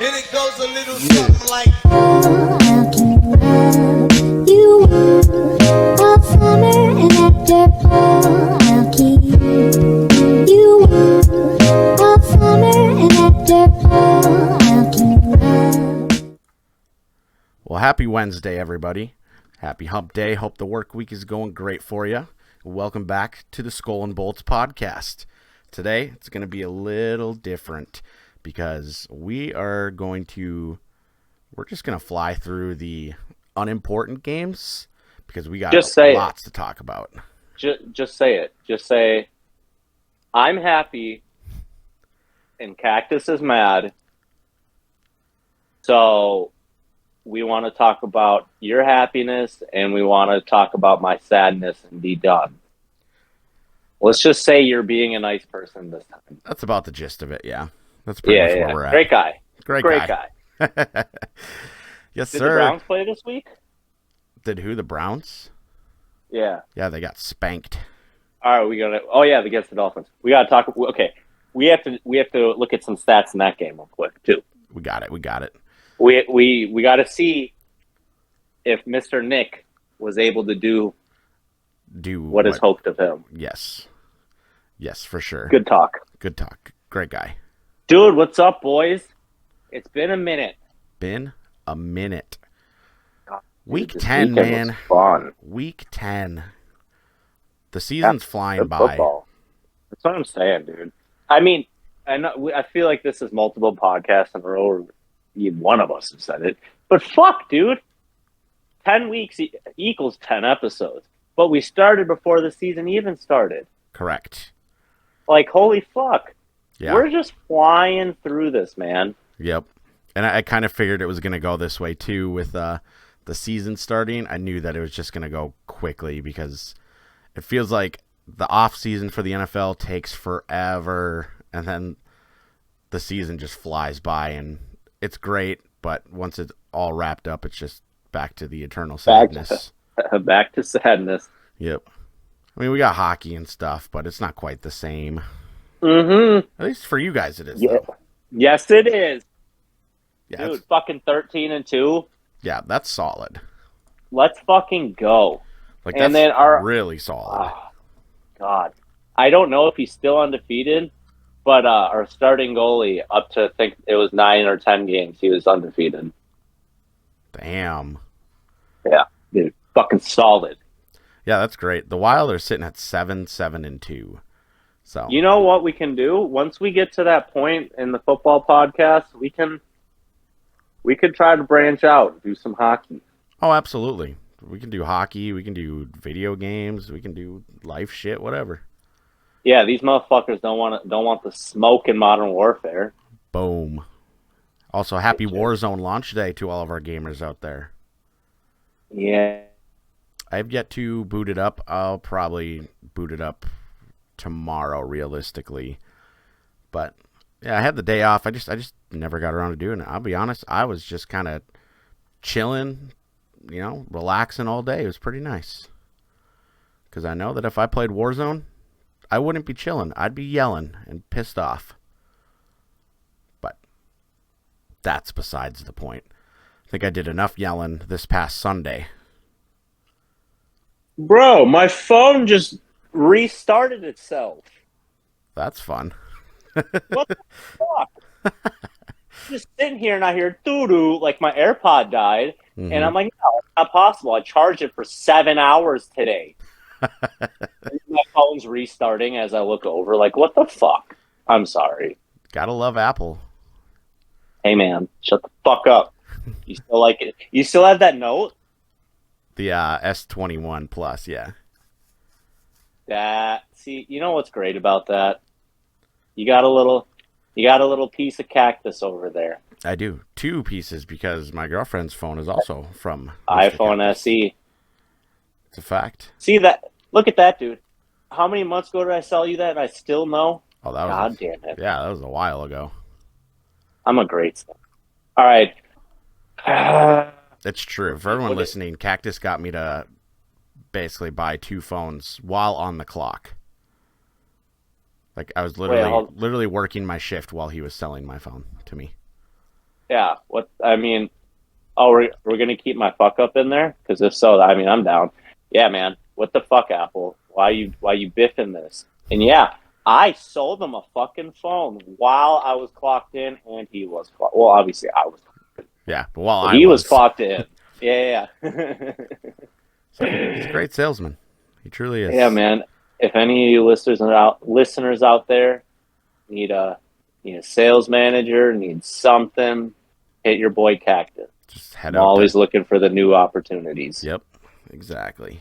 And it goes a little something like, Oh, how can love you all summer and after? Oh, how can you all summer and after? Oh, how can love. Well, happy Wednesday, everybody. Happy hump day. Hope the work week is going great for you. Welcome back to the SkolNBolts Podcast. Today, it's going to be a little different because we're just going to fly through the unimportant games because we got lots to talk about. Just say it. Just say, I'm happy and Cactus is mad. So we want to talk about your happiness and we want to talk about my sadness and be done. Let's just say you're being a nice person this time. That's about the gist of it, yeah. That's pretty much where we're at. Great guy. Great guy. Yes, Did sir. the Browns play this week? Did who? The Browns? Yeah. Yeah, they got spanked. All right, against the Dolphins. We got to talk. Okay, we have to look at some stats in that game real quick too. We got it. We got to see if Mr. Nick was able to do what is hoped of him. Yes, for sure. Good talk. Great guy. Dude, what's up, boys? It's been a minute. Week Dude, 10, man. Was fun. Week 10. The season's flying by. Football. That's what I'm saying, dude. I mean, I feel like this is multiple podcasts in a row. One of us has said it. But fuck, dude. 10 weeks equals 10 episodes. But we started before the season even started. Correct. Like, holy fuck. Yeah. We're just flying through this, man. Yep. And I kind of figured it was going to go this way, too, with the season starting. I knew that it was just going to go quickly because it feels like the off season for the NFL takes forever, and then the season just flies by, and it's great, but once it's all wrapped up, it's just back to the eternal sadness. Back to sadness. Yep. I mean, we got hockey and stuff, but it's not quite the same. Mm-hmm. At least for you guys it is, yeah. though. Yes, it is. Yeah, dude, fucking 13-2. Yeah, that's solid. Let's fucking go. Like, and that's then really solid. Oh, God. I don't know if he's still undefeated, but our starting goalie, up to, I think it was 9 or 10 games, he was undefeated. Damn. Yeah, dude, fucking solid. Yeah, that's great. The Wild are sitting at 7-2. So you know what we can do? Once we get to that point in the football podcast, we could try to branch out and do some hockey. Oh, absolutely. We can do hockey. We can do video games. We can do life shit, whatever. Yeah, these motherfuckers don't want the smoke in Modern Warfare. Boom. Also, happy Warzone launch day to all of our gamers out there. Yeah. I've yet to boot it up. I'll probably boot it up tomorrow, realistically. But yeah, I had the day off. I just never got around to doing it. I'll be honest, I was just kind of chilling, relaxing all day. It was pretty nice. Because I know that if I played Warzone, I wouldn't be chilling. I'd be yelling and pissed off. But that's besides the point. I think I did enough yelling this past Sunday. Bro, my phone just restarted itself. That's fun. What the fuck? Just sitting here and I hear doo-doo, like my AirPod died. Mm-hmm. And I'm like, no, it's not possible. I charged it for 7 hours today. My phone's restarting as I look over. Like, what the fuck? I'm sorry. Gotta love Apple. Hey, man, shut the fuck up. You still like it? You still have that note? The S21 Plus, yeah. See, you know what's great about that? You got a little piece of cactus over there. I do. 2 pieces because my girlfriend's phone is also from iPhone SE. It's a fact. See that? Look at that, dude. How many months ago did I sell you that and I still know? Oh, that was God damn it. Yeah, that was a while ago. I'm a great son. All right. It's true. For everyone listening, Cactus got me to basically buy 2 phones while on the clock. Like I was literally working my shift while he was selling my phone to me. Yeah. What I mean, oh, we're gonna keep my fuck up in there? Because if so, I mean, I'm down. Yeah, man. What the fuck, Apple? Why you biffing this? And yeah, I sold him a fucking phone while I was clocked in, and he was clocked. Well, obviously I was. Yeah, but while But I he was was clocked in. Yeah. So he's a great salesman. He truly is. Yeah, man. If any of you listeners out there need a sales manager, need something, hit your boy Cactus. Just head I'm out always there. looking for the new opportunities. Yep, exactly.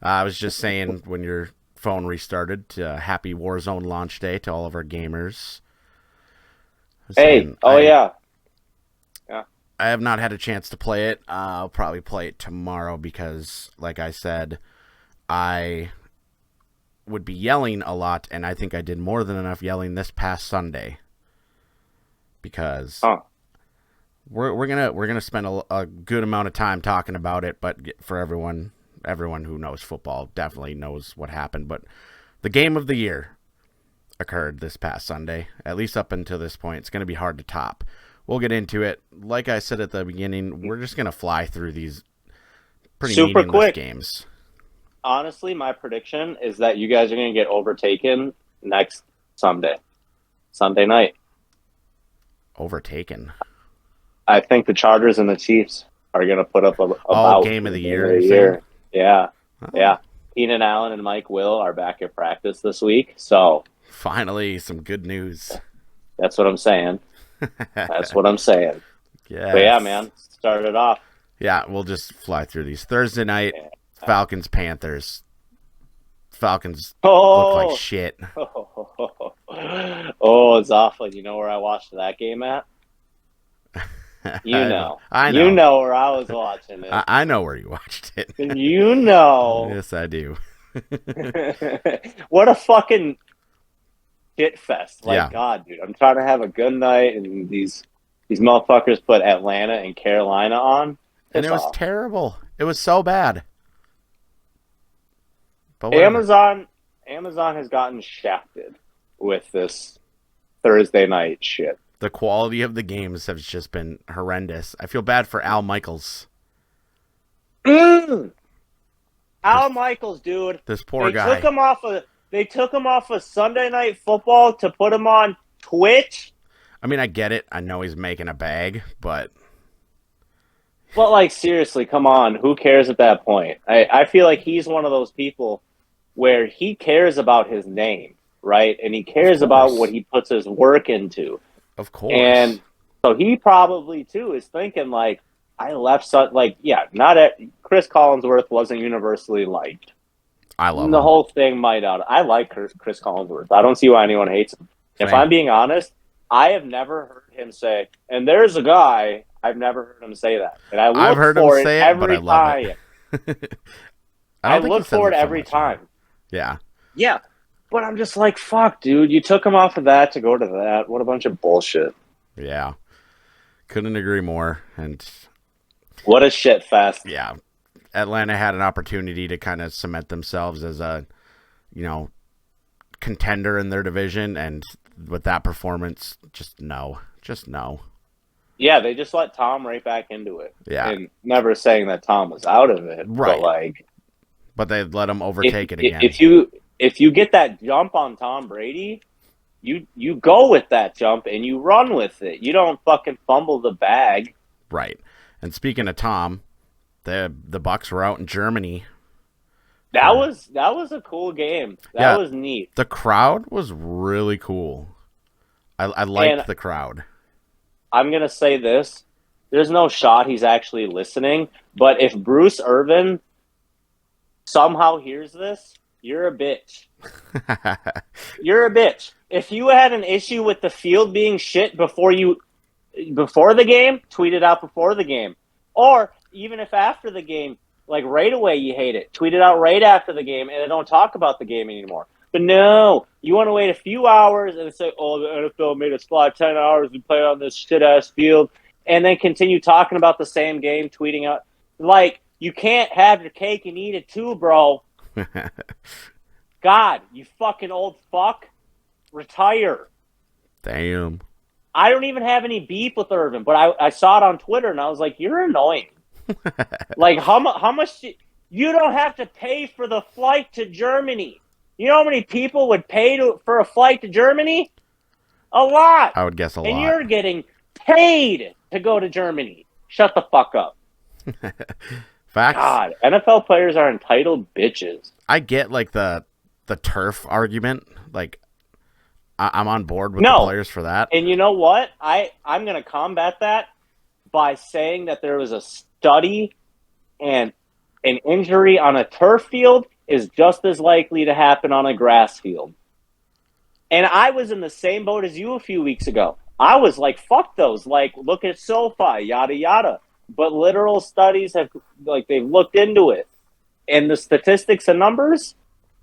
I was just saying when your phone restarted, happy Warzone launch day to all of our gamers. Hey, yeah. I have not had a chance to play it. I'll probably play it tomorrow because, like I said, I would be yelling a lot, and I think I did more than enough yelling this past Sunday. Because we're gonna spend a good amount of time talking about it, but for everyone who knows football definitely knows what happened. But the game of the year occurred this past Sunday. At least up until this point, it's gonna be hard to top. We'll get into it. Like I said at the beginning, we're just gonna fly through these pretty super meaningless quick games. Honestly, my prediction is that you guys are going to get overtaken next Sunday night. Overtaken. I think the Chargers and the Chiefs are going to put up about game of the year. Yeah. Oh. Yeah. Keenan Allen and Mike Will are back at practice this week. So finally, some good news. That's what I'm saying. That's what I'm saying. Yeah. But yeah, man, start it off. Yeah, we'll just fly through these. Thursday night, Falcons, Panthers. Falcons look like shit. Oh, it's awful. You know where I watched that game at? You know. I know. You know where I was watching it. I know where you watched it. You know. Yes, I do. What a fucking shit fest. Like, yeah. God, dude. I'm trying to have a good night, and these motherfuckers put Atlanta and Carolina on. And it was terrible. It was so bad. But Amazon has gotten shafted with this Thursday night shit. The quality of the games has just been horrendous. I feel bad for Al Michaels. Al Michaels, dude. This poor guy. They took him off of Sunday Night Football to put him on Twitch. I mean, I get it. I know he's making a bag, but... Well, like, seriously, come on. Who cares at that point? I feel like he's one of those people where he cares about his name, right? And he cares about what he puts his work into. Of course. And so he probably, too, is thinking, like, I left... Chris Collinsworth wasn't universally liked. I love him. The whole thing might not. I like Chris Collinsworth. I don't see why anyone hates him. If I'm being honest, I have never heard him say, and there's a guy... I've never heard him say that. And I've heard him say it every time. I look for it every time. Yeah. Yeah. But I'm just like, fuck, dude. You took him off of that to go to that. What a bunch of bullshit. Yeah. Couldn't agree more. And what a shit fest. Yeah. Atlanta had an opportunity to kind of cement themselves as a, contender in their division. And with that performance, just no. Yeah, they just let Tom right back into it. Yeah. And never saying that Tom was out of it. Right. But they let him overtake it again. If you get that jump on Tom Brady, you go with that jump and you run with it. You don't fucking fumble the bag. Right. And speaking of Tom, the Bucs were out in Germany. That was a cool game. That was neat. The crowd was really cool. I liked the crowd. I'm going to say this. There's no shot he's actually listening, but if Bruce Irvin somehow hears this, you're a bitch. You're a bitch. If you had an issue with the field being shit before the game, tweet it out before the game. Or even if after the game, like right away you hate it, tweet it out right after the game and then don't talk about the game anymore. But no, you want to wait a few hours and say, oh, the NFL made us fly 10 hours and play on this shit-ass field, and then continue talking about the same game, tweeting out. Like, you can't have your cake and eat it too, bro. God, you fucking old fuck. Retire. Damn. I don't even have any beef with Irvin, but I saw it on Twitter and I was like, you're annoying. Like, how much you don't have to pay for the flight to Germany. You know how many people would pay for a flight to Germany? A lot. I would guess a lot. And you're getting paid to go to Germany. Shut the fuck up. Facts. God, NFL players are entitled bitches. I get like the turf argument. Like, I'm on board with the players for that. And you know what? I'm going to combat that by saying that there was a study and an injury on a turf field is just as likely to happen on a grass field. And I was in the same boat as you a few weeks ago. I was like, fuck those. Like, look at SoFi, yada, yada. But literal studies have, like, they've looked into it. And the statistics and numbers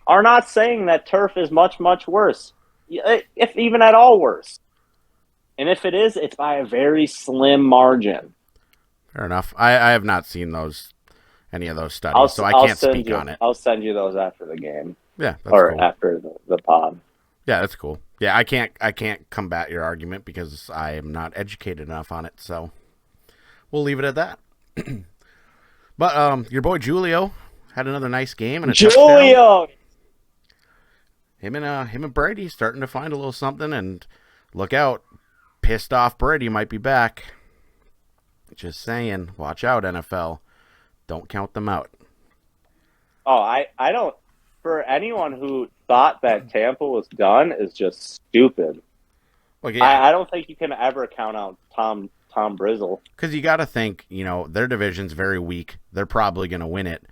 are not saying that turf is much, much worse. If even at all worse. And if it is, it's by a very slim margin. Fair enough. I have not seen any of those studies, so I can't speak on it. I'll send you those after the game. Yeah, that's or cool. After the pod. Yeah, that's cool. Yeah, I can't combat your argument because I am not educated enough on it, so we'll leave it at that. But your boy Julio had another nice game and a touchdown. Him and Brady starting to find a little something, and look out, pissed off Brady might be back. Just saying, watch out, NFL. Don't count them out. Oh, I don't. For anyone who thought that Tampa was done is just stupid. Well, yeah. I don't think you can ever count out Tom Brizzle. Because you got to think, their division's very weak. They're probably going to win it.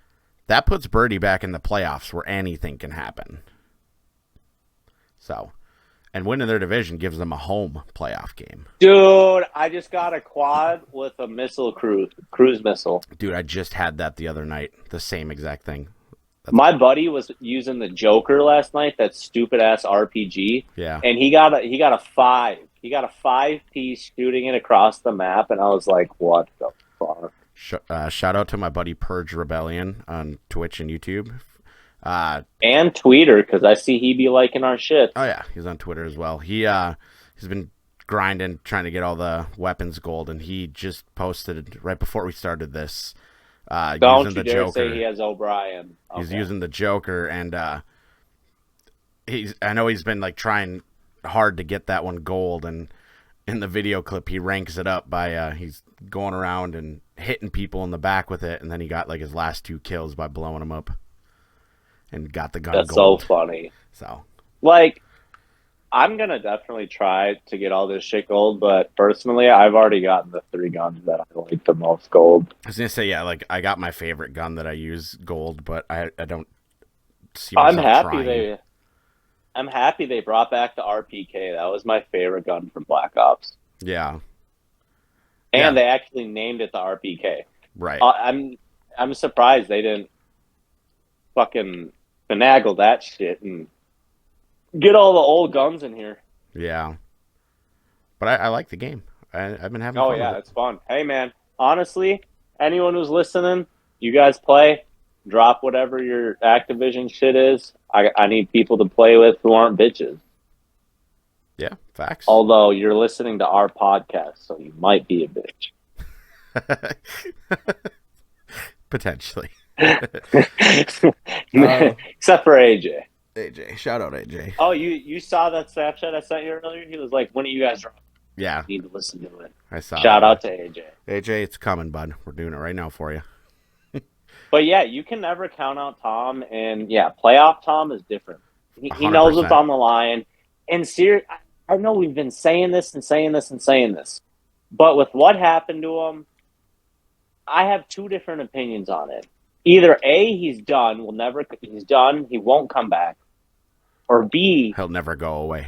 That puts Brady back in the playoffs where anything can happen. So, and winning their division gives them a home playoff game. Dude, I just got a quad with a missile cruise missile. Dude, I just had that the other night. The same exact thing. My buddy was using the Joker last night, that stupid ass RPG. Yeah. And he got a 5. He got a 5-piece shooting it across the map, and I was like, what the fuck? Shout out to my buddy Purge Rebellion on Twitch and YouTube. And Twitter, because I see he be liking our shit. Oh yeah, he's on Twitter as well. He's been grinding, trying to get all the weapons gold, and he just posted right before we started this. Don't using you the dare Joker. say he has O'Brien. Okay. He's using the Joker, and I know he's been like trying hard to get that one gold, and in the video clip he ranks it up by he's going around and hitting people in the back with it, and then he got like his last 2 kills by blowing them up. And got the gun That's gold. so funny. So, like, I'm going to definitely try to get all this shit gold, but personally, I've already gotten the 3 guns that I like the most gold. I was going to say, yeah, like, I got my favorite gun that I use gold, but I don't see myself trying. I'm happy they brought back the RPK. That was my favorite gun from Black Ops. Yeah. And they actually named it the RPK. Right. I'm surprised they didn't fucking finagle that shit and get all the old guns in here. Yeah. But I like the game. I've been having fun. Oh, yeah, it's fun. Hey, man, honestly, anyone who's listening, you guys play, drop whatever your Activision shit is. I need people to play with who aren't bitches. Yeah, facts. Although you're listening to our podcast, so you might be a bitch. Potentially. Except for AJ. AJ. Shout out AJ. Oh, you saw that Snapchat I sent you earlier? He was like, when are you guys dropping? Yeah. You need to listen to it. I saw Shout that. out to AJ. AJ, it's coming, bud. We're doing it right now for you. But yeah, you can never count out Tom, and yeah, playoff Tom is different. He knows what's on the line. And I know we've been saying this and saying this and saying this, but with what happened to him, I have 2 different opinions on it. Either A, he's done, he won't come back, or B, he'll never go away.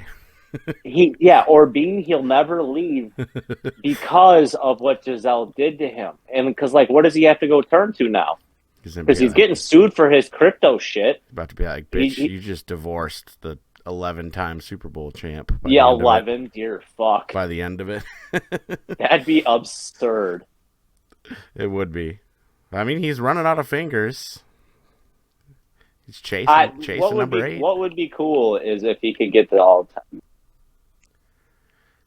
or B, he'll never leave because of what Giselle did to him, and because what does he have to go turn to now? Because he's getting sued for his crypto shit. About to be like, bitch, you just divorced the 11-time Super Bowl champ. Yeah, 11, dear fuck. By the end of it. That'd be absurd. It would be. I mean, he's running out of fingers. He's chasing number 8. What would be cool is if he could get the all-time.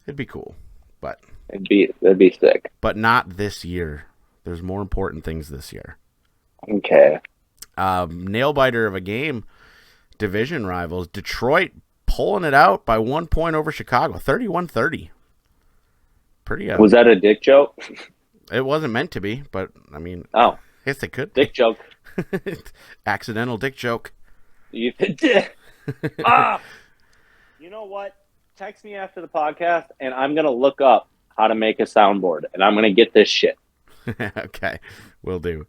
It'd be cool. But That'd be sick. But not this year. There's more important things this year. Okay. Nail biter of a game. Division rivals. Detroit pulling it out by 1 point over Chicago. 31-30. Pretty. Was that a dick joke? It wasn't meant to be, but I mean, Oh, I guess it could. dick joke. Accidental dick joke. You know what? Text me after the podcast, and I'm gonna look up how to make a soundboard, and I'm gonna get this shit. Okay, will do.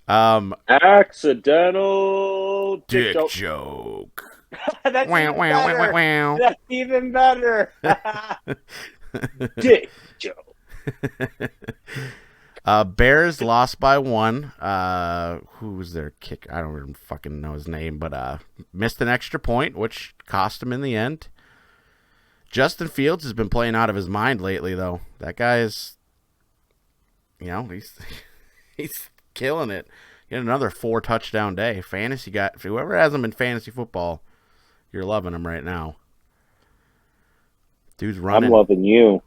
Accidental Dick joke. That's Wow, even wow, better. wow, wow. That's even better. Dick joke. Bears lost by 1. Who was their kick? I don't even fucking know his name, but missed an extra point, which cost him in the end. Justin Fields has been playing out of his mind lately, though. That guy is, he's killing it. He had another 4 touchdown day. Fantasy guy, whoever has him in fantasy football, you're loving him right now. Dude's running. I'm loving you.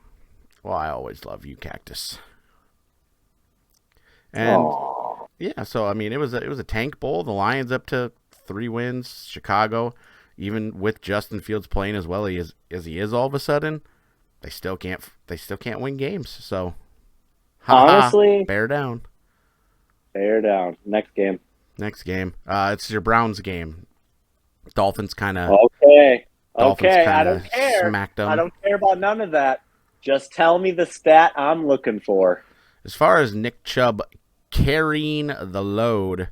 Well, I always love you, Cactus. And yeah, so I mean, it was a tank bowl. The Lions up to 3 wins. Chicago, even with Justin Fields playing as well as he is, all of a sudden, they still can't win games. So honestly, bear down. Bear down. Next game. It's your Browns game. Dolphins kind of okay. I don't care. Smacked them. I don't care about none of that. Just tell me the stat I'm looking for. As far as Nick Chubb carrying the load,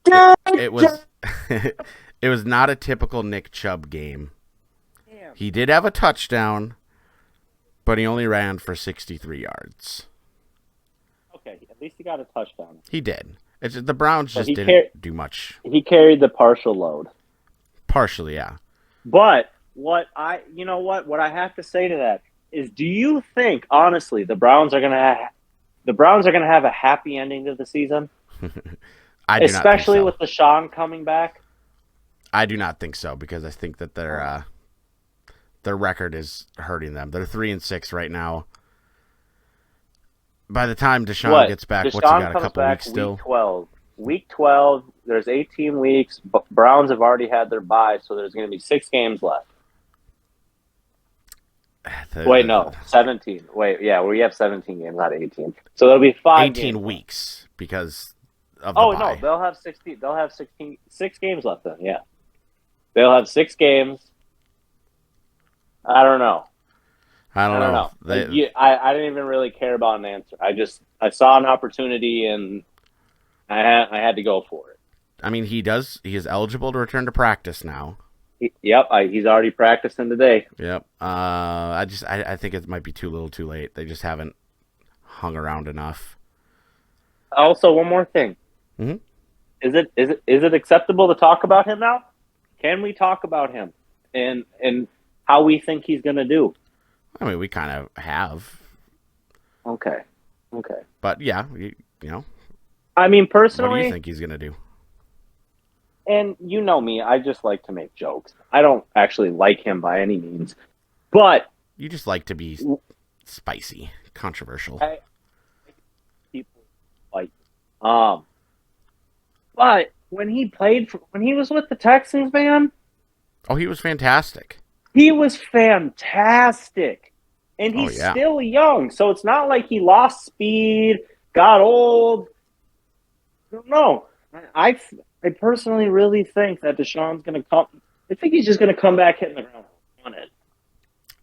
it was it was not a typical Nick Chubb game. Damn. He did have a touchdown, but he only ran for 63 yards. Okay, at least he got a touchdown. He did. It's just, the Browns But just he didn't do much. He carried the partial load. Partially, yeah. But what I have to say to that is, do you think honestly the Browns are gonna have a happy ending to the season? I do not think Especially so. with Deshaun coming back. I do not think so, because I think that their record is hurting them. They're 3-6 right now. By the time Deshaun gets back, what's he got? A couple weeks still. Week 12. There's 18 weeks. Browns have already had their bye, so there's going to be 6 games left. Wait, no, 17. Wait, yeah, we have 17 games, not 18. So there'll be 5 18 games weeks because of the Oh bye. no, they'll have 16. They'll have 6 games left then. Yeah, they'll have 6 games. I don't know. I don't know. I didn't even really care about an answer. I saw an opportunity and I had to go for it. I mean, he is eligible to return to practice now. He's already practicing today. Yep. I think it might be too little, too late. They just haven't hung around enough. Also, one more thing. Mm-hmm. Is it acceptable to talk about him now? Can we talk about him and how we think he's going to do? I mean, we kind of have. Okay. But yeah, you know. I mean, personally, What do you think he's going to do? and you know me, I just like to make jokes. I don't actually like him by any means, but You just like to be spicy, controversial. people like, but when he was with the Texans, man, Oh, he was fantastic. he was fantastic, and he's yeah. still young. So it's not like he lost speed, got old. No, I personally really think that Deshaun's going to come. I think he's just going to come back hitting the ground on it.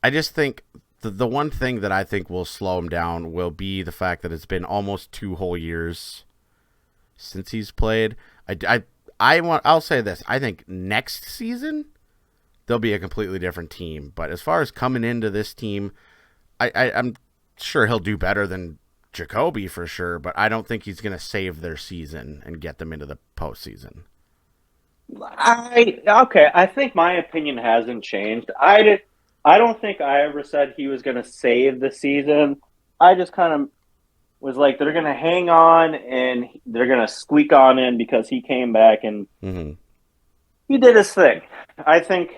I just think the one thing that I think will slow him down will be the fact that it's been almost 2 whole years since he's played. I'll say this. I think next season they'll be a completely different team. But as far as coming into this team, I'm sure he'll do better than Jacoby for sure, but I don't think he's going to save their season and get them into the postseason. I think my opinion hasn't changed. I don't think I ever said he was going to save the season. I just kind of was like, they're going to hang on and they're going to squeak on in because he came back and he did his thing. I think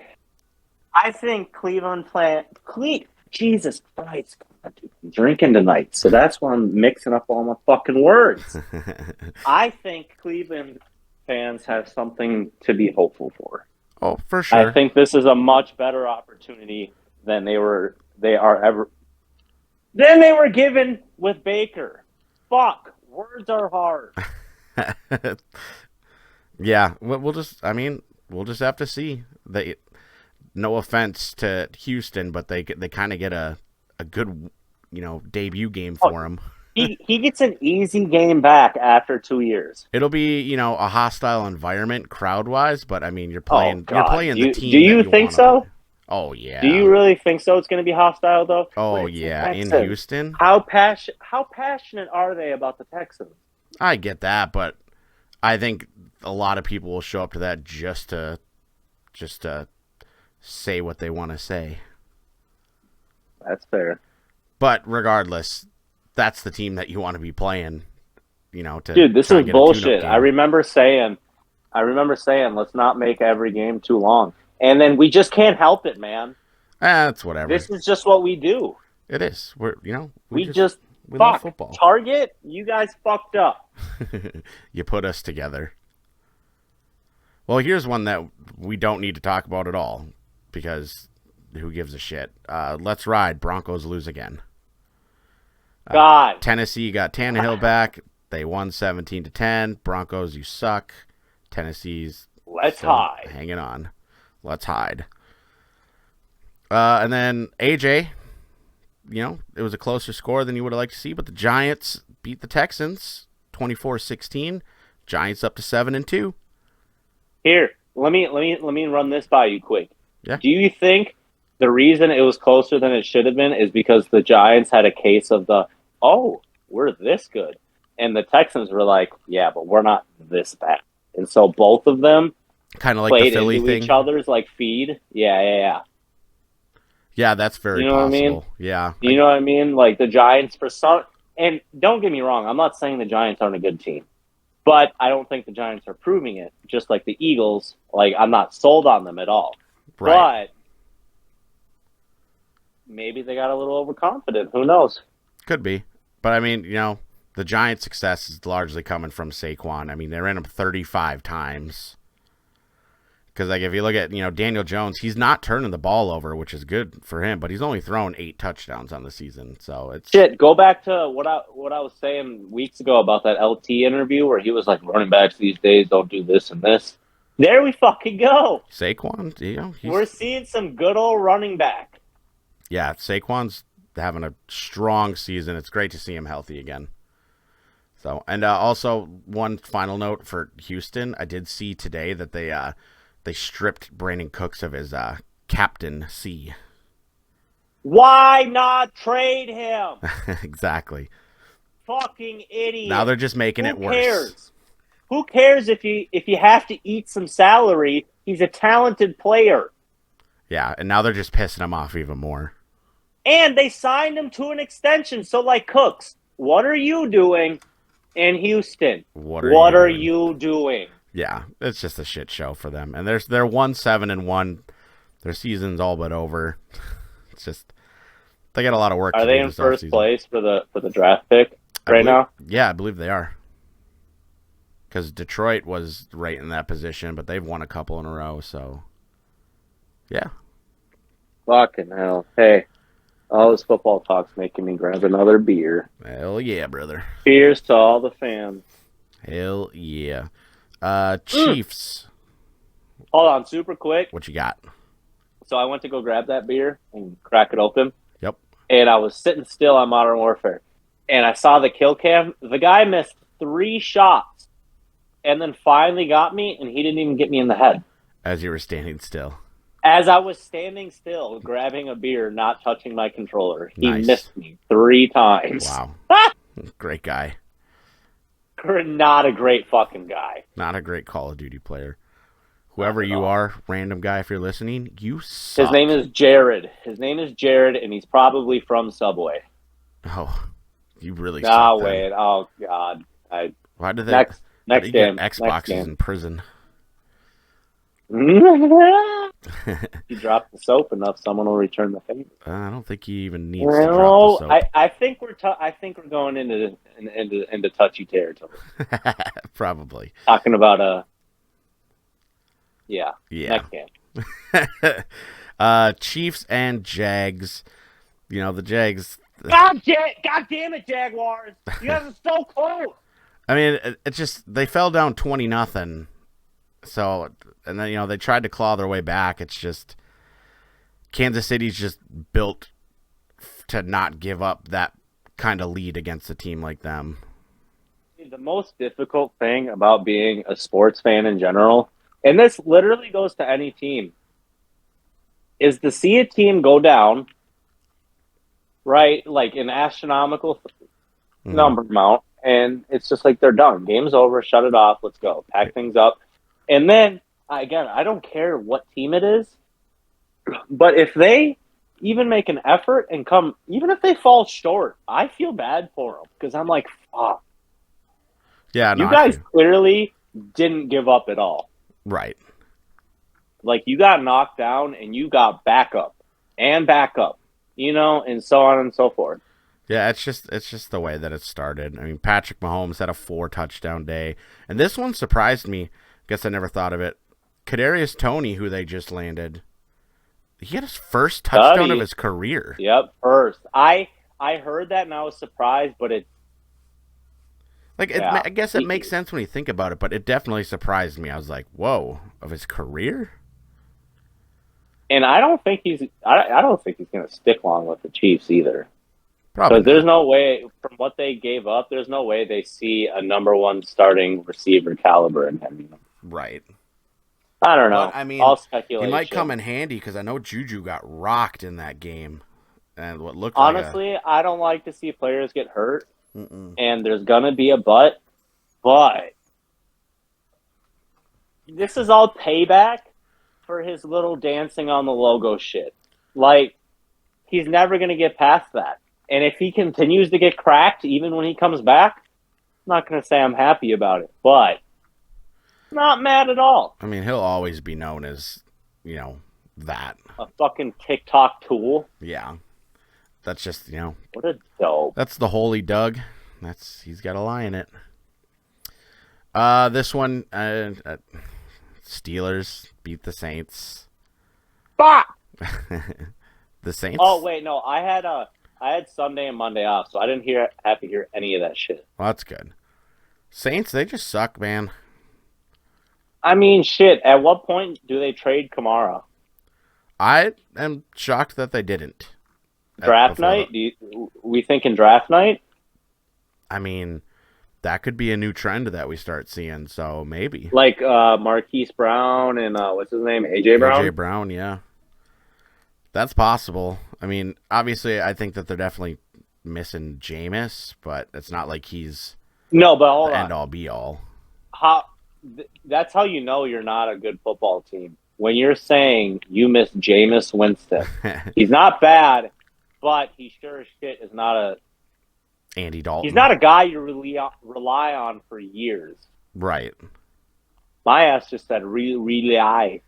Cleveland Jesus Christ, God, dude, I'm drinking tonight, so that's why I'm mixing up all my fucking words. I think Cleveland fans have something to be hopeful for. Oh, for I sure. think this is a much better opportunity than they were given with Baker. Fuck, words are hard. Yeah, we'll just have to see. No offense to Houston, but they kind of get a good, debut game for him. He gets an easy game back after 2 years. It'll be, a hostile environment crowd-wise, but I mean, you're playing the team. Do you think so? Play. Oh yeah. Do you really think so? It's going to be hostile though? Oh yeah, in Houston. How passionate are they about the Texans? I get that, but I think a lot of people will show up to that just to say what they want to say. That's fair. But regardless, that's the team that you want to be playing. Dude, this is bullshit. I remember saying, let's not make every game too long, and then we just can't help it, man. That's whatever. This is just what we do. It is. We love football. Target, you guys fucked up. You put us together. Well, here's one that we don't need to talk about at all because who gives a shit? Let's ride. Broncos lose again. God. Tennessee got Tannehill back. They won 17-10. Broncos, you suck. Tennessee's let's hide. Hanging on. Let's hide. And then AJ, it was a closer score than you would have liked to see, but the Giants beat the Texans 24-16. Giants up to 7-2. Here, let me run this by you quick. Yeah. Do you think the reason it was closer than it should have been is because the Giants had a case of we're this good, and the Texans were like, yeah, but we're not this bad, and so both of them kind of like played the Philly into thing. Each other's feed. Yeah. Yeah, that's very you know possible. What I mean? Yeah. You know what I mean? Like the Giants for some, and don't get me wrong, I'm not saying the Giants aren't a good team, but I don't think the Giants are proving it. Just like the Eagles, I'm not sold on them at all. Right. But maybe they got a little overconfident. Who knows? Could be. But I mean, the Giants' success is largely coming from Saquon. I mean, they ran him 35 times. Because, if you look at, Daniel Jones, he's not turning the ball over, which is good for him, but he's only thrown 8 touchdowns on the season. So it's shit. Go back to what I was saying weeks ago about that LT interview where he was like, running backs these days don't do this and this. There we fucking go. Saquon, we're seeing some good old running back. Yeah, Saquon's having a strong season. It's great to see him healthy again. So, and also one final note for Houston, I did see today that they stripped Brandon Cooks of his captaincy. Why not trade him? Exactly. Fucking idiot. Now they're just making it worse. Who cares if you have to eat some salary? He's a talented player. Yeah, and now they're just pissing him off even more. And they signed him to an extension. So, Cooks, what are you doing in Houston? What are you doing? Yeah, it's just a shit show for them. And they're 1-7-1. Their season's all but over. It's just they got a lot of work. Are they in first place for the draft pick now? Yeah, I believe they are. Because Detroit was right in that position, but they've won a couple in a row. So, yeah. Fucking hell! Hey, all this football talk's making me grab another beer. Hell yeah, brother! Cheers to all the fans. Hell yeah. Chiefs. Hold on, super quick. What you got? So I went to go grab that beer and crack it open. Yep. And I was sitting still on Modern Warfare. And I saw the kill cam. The guy missed 3 shots and then finally got me, and he didn't even get me in the head. As you were standing still. As I was standing still, grabbing a beer, not touching my controller. He Nice. missed me 3 times. Wow. Great guy. Not a great fucking guy. Not a great Call of Duty player. Whoever you are, random guy, if you're listening, you suck. His name is Jared. And he's probably from Subway. Oh, you really suck. Wait. Oh, God. Why do they... Next game. Xboxes in prison? If you drop the soap enough, someone will return the favor. I don't think he even needs to drop the soap. I think we're going into touchy territory. Probably. Talking about next game. Chiefs and Jags. You know, the Jags. God damn it, Jaguars! You guys are so close. I mean, it's just they fell down 20-0. So, and then they tried to claw their way back. It's just Kansas City's just built to not give up that kind of lead against a team like them. The most difficult thing about being a sports fan in general, and this literally goes to any team, is to see a team go down, right, like an astronomical number amount, and it's just like they're done. Game's over. Shut it off. Let's go. Pack things up. And then, again, I don't care what team it is, but if they even make an effort and come, even if they fall short, I feel bad for them because I'm like, fuck. Yeah, no, you guys clearly didn't give up at all. Right. Like, you got knocked down and you got backup, and so on and so forth. Yeah, it's just the way that it started. I mean, Patrick Mahomes had a 4-touchdown day, and this one surprised me. Guess I never thought of it. Kadarius Toney, who they just landed, he had his first touchdown of his career. Yep, first. I heard that and I was surprised, but I guess it makes sense when you think about it, but it definitely surprised me. I was like, "Whoa, of his career?" And I don't think he's going to stick long with the Chiefs either. Probably. Because there's no way, from what they gave up, there's no way they see a number one starting receiver caliber in him. Right. I don't know. But, I mean, all speculation. He might come in handy because I know Juju got rocked in that game, and what looked honestly, I don't like to see players get hurt, and there's gonna be a but this is all payback for his little dancing on the logo shit. Like, he's never gonna get past that, and if he continues to get cracked, even when he comes back, I'm not gonna say I'm happy about it, but. Not mad at all. I mean, he'll always be known as, that. A fucking TikTok tool. Yeah. That's just, What a dope. That's the holy Doug. He's got a lie in it. This one, Steelers beat the Saints. Fuck! The Saints? Oh, wait, no. I had Sunday and Monday off, so I didn't have to hear any of that shit. Well, that's good. Saints, they just suck, man. I mean, shit. At what point do they trade Kamara? I am shocked that they didn't. Draft night? We thinking draft night? I mean, that could be a new trend that we start seeing, so maybe. Like Marquise Brown and what's his name? AJ Brown? AJ Brown, yeah. That's possible. I mean, obviously, I think that they're definitely missing Jameis, but it's not like he's no, but hold the on. end-all, be-all. That's how you know you're not a good football team. When you're saying you miss Jameis Winston. He's not bad, but he sure as shit is not a Andy Dalton. He's not a guy you rely on for years. Right. My ass just said rely.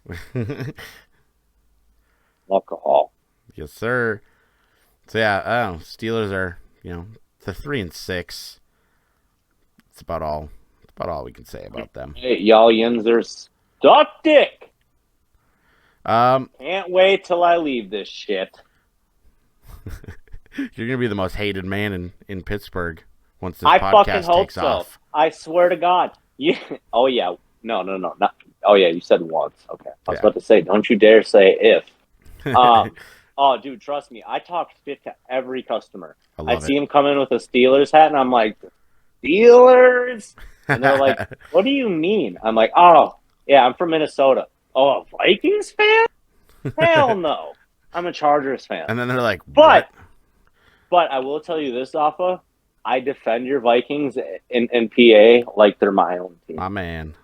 Alcohol. Yes, sir. So yeah, Steelers are, they're 3-6. It's about all we can say about them. Hey, y'all Yinzers, stuck dick. Can't wait till I leave this shit. You're gonna be the most hated man in Pittsburgh once this I podcast fucking hope takes so. off. I swear to God. Oh yeah. No. Not. Oh yeah. You said once. Okay. I was about to say, don't you dare say if. Oh, dude, trust me. I talk shit to every customer. I see him come in with a Steelers hat, and I'm like, Steelers? And they're like, what do you mean? I'm like, oh, yeah, I'm from Minnesota. Oh, a Vikings fan? Hell no. I'm a Chargers fan. And then they're like, what? But I will tell you this, Alpha. I defend your Vikings in PA like they're my own team. My man.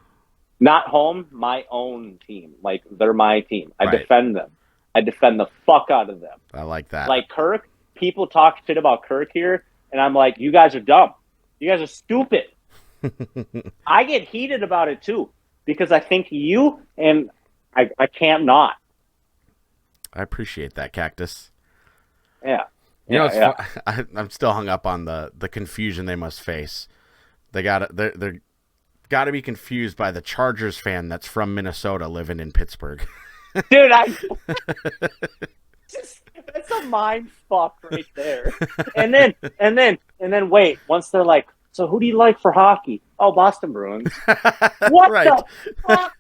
Not home, my own team. Like, they're my team. I defend them. I defend the fuck out of them. I like that. Like Kirk, people talk shit about Kirk here, and I'm like, you guys are dumb. You guys are stupid. I get heated about it too, because I think you and I can't not. I appreciate that, Cactus. Yeah. You know, yeah. I'm still hung up on the confusion they must face. They're got to be confused by the Chargers fan that's from Minnesota living in Pittsburgh. Dude, that's a mind fuck right there. And then wait, once they're like, so who do you like for hockey? Oh, Boston Bruins. What Right. the fuck?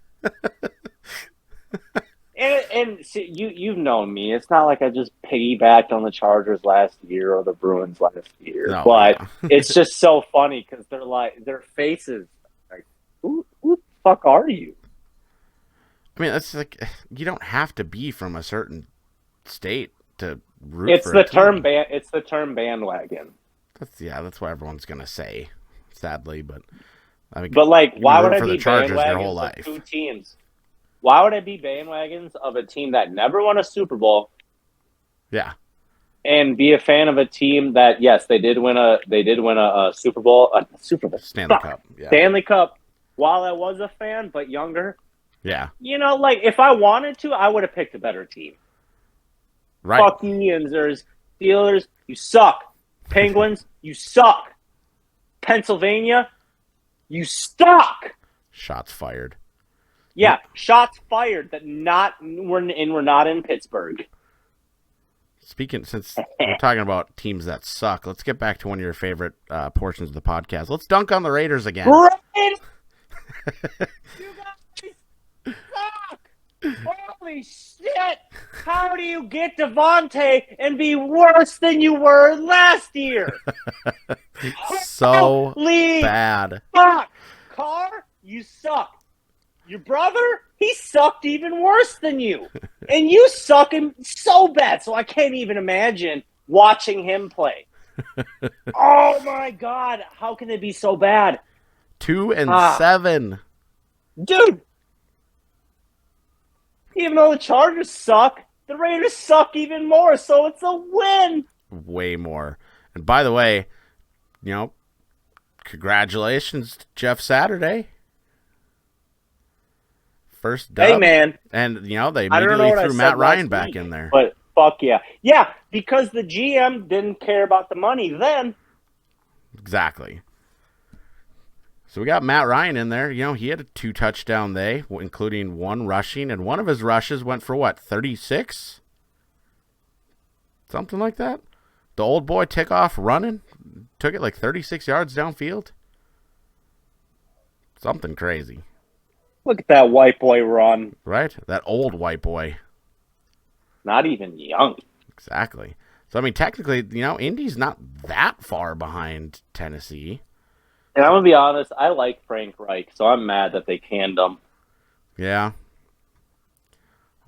And see, you've known me. It's not like I just piggybacked on the Chargers last year or the Bruins last year. No, but no. it's just so funny because they're like, their faces, like, who the fuck are you? I mean, it's like you don't have to be from a certain state to root It's for the a team. It's the term bandwagon. That's what everyone's gonna say, sadly. But I mean, But like, you why would root I for be the Chargers their whole bandwagons life? of two teams? Why would I be bandwagons of a team that never won a Super Bowl Yeah, and be a fan of a team that, yes, they did win a Super Bowl, Stanley Fuck. Cup. Yeah, Stanley Cup. While I was a fan, but younger, yeah, you know, like if I wanted to, I would have picked a better team. right. Fuck Yinzers, Steelers, you suck. Penguins, you suck. Pennsylvania, you suck. Shots fired. Yeah, shots fired that we're not in Pittsburgh. Since we're talking about teams that suck, let's get back to one of your favorite portions of the podcast. Let's dunk on the Raiders again. Raiders! You guys suck! Holy shit! How do you get Devontae and be worse than you were last year? So Holy bad. fuck! Carr, you suck. Your brother, he sucked even worse than you. And you suck him so bad, so I can't even imagine watching him play. Oh my god, how can they be so bad? 2-7. Dude! Even though the Chargers suck, the Raiders suck even more, so it's a win. Way more. And by the way, congratulations to Jeff Saturday. First dub. Hey, man. And, they I don't know immediately what I threw said Matt Ryan last back week, in there. But fuck yeah. Yeah, because the GM didn't care about the money then. Exactly. So we got Matt Ryan in there. He had a 2 touchdown day, including 1 rushing, and one of his rushes went for what, 36? Something like that. The old boy took off running, took it like 36 yards downfield. Something crazy. Look at that white boy run. Right? That old white boy. Not even young. Exactly. So, I mean, technically, Indy's not that far behind Tennessee. And I'm going to be honest, I like Frank Reich, so I'm mad that they canned him. Yeah.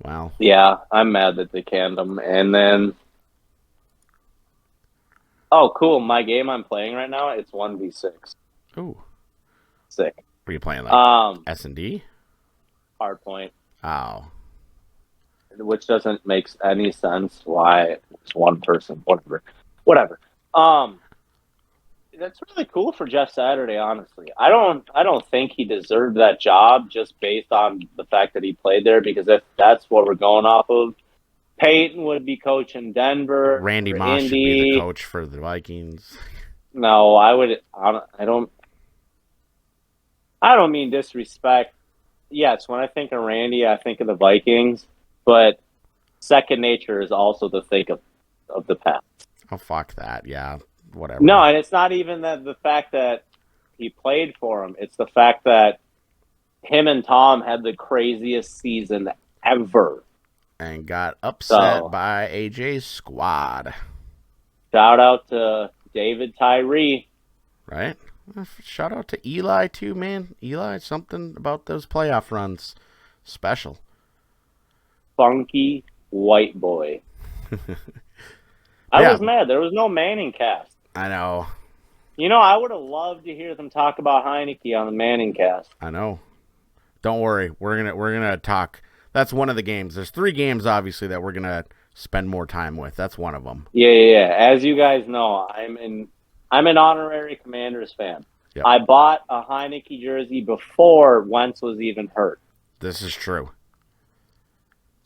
Well. Yeah, I'm mad that they canned him. And then, oh, cool. My game I'm playing right now, it's 1v6. Ooh. Sick. Were you playing like S&D? Hard point. Oh. Which doesn't make any sense why it's one person. Whatever. That's really cool for Jeff Saturday, honestly. I don't think he deserved that job just based on the fact that he played there, because if that's what we're going off of, Peyton would be coaching Denver. Randy or Moss should be Indy. the coach for the Vikings. No, I don't mean disrespect. Yes, when I think of Randy, I think of the Vikings, but second nature is also to think of the past. Oh, fuck that. Yeah, whatever. No, and it's not even the fact that he played for him. It's the fact that him and Tom had the craziest season ever. And got upset So, by AJ's squad. shout out to David Tyree. Right? Shout out to Eli, too, man. Eli, something about those playoff runs. Special. Funky white boy. I Yeah. was mad. There was no Manning cast. I know. I would have loved to hear them talk about Heinicke on the Manning cast. I know. Don't worry. We're gonna talk. That's one of the games. There's 3 games, obviously, that we're gonna spend more time with. That's one of them. Yeah. As you guys know, I'm an honorary Commanders fan. Yep. I bought a Heinicke jersey before Wentz was even hurt. This is true.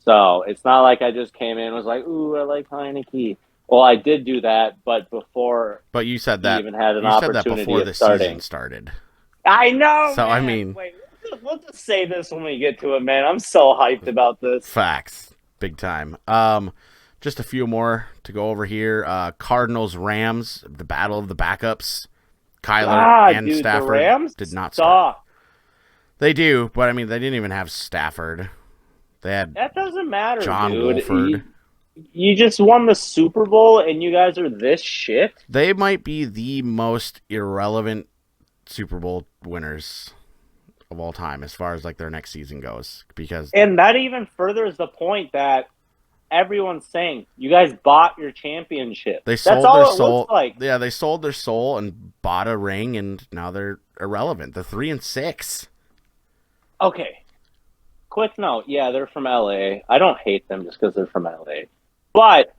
So it's not like I just came in and was like, ooh, I like Heinicke. Well, I did do that, but before But you said he that even had an you said that opportunity before of the starting. season started. I know, So, man. I mean... Wait, we'll just say this when we get to it, man. I'm so hyped about this. Facts. Big time. Just a few more to go over here. Cardinals, Rams, the battle of the backups. Kyler and dude, Stafford the Rams did not start. suck. They do, but I mean, they didn't even have Stafford. They had That doesn't matter, John dude. Wolford. You just won the Super Bowl, and you guys are this shit? They might be the most irrelevant Super Bowl winners of all time as far as like their next season goes. And that even furthers the point that everyone's saying, you guys bought your championship. They sold That's all their it soul. looks like. Yeah, they sold their soul and bought a ring, and now they're irrelevant. They're 3-6. Okay. Quick note. Yeah, they're from LA. I don't hate them just because they're from LA. But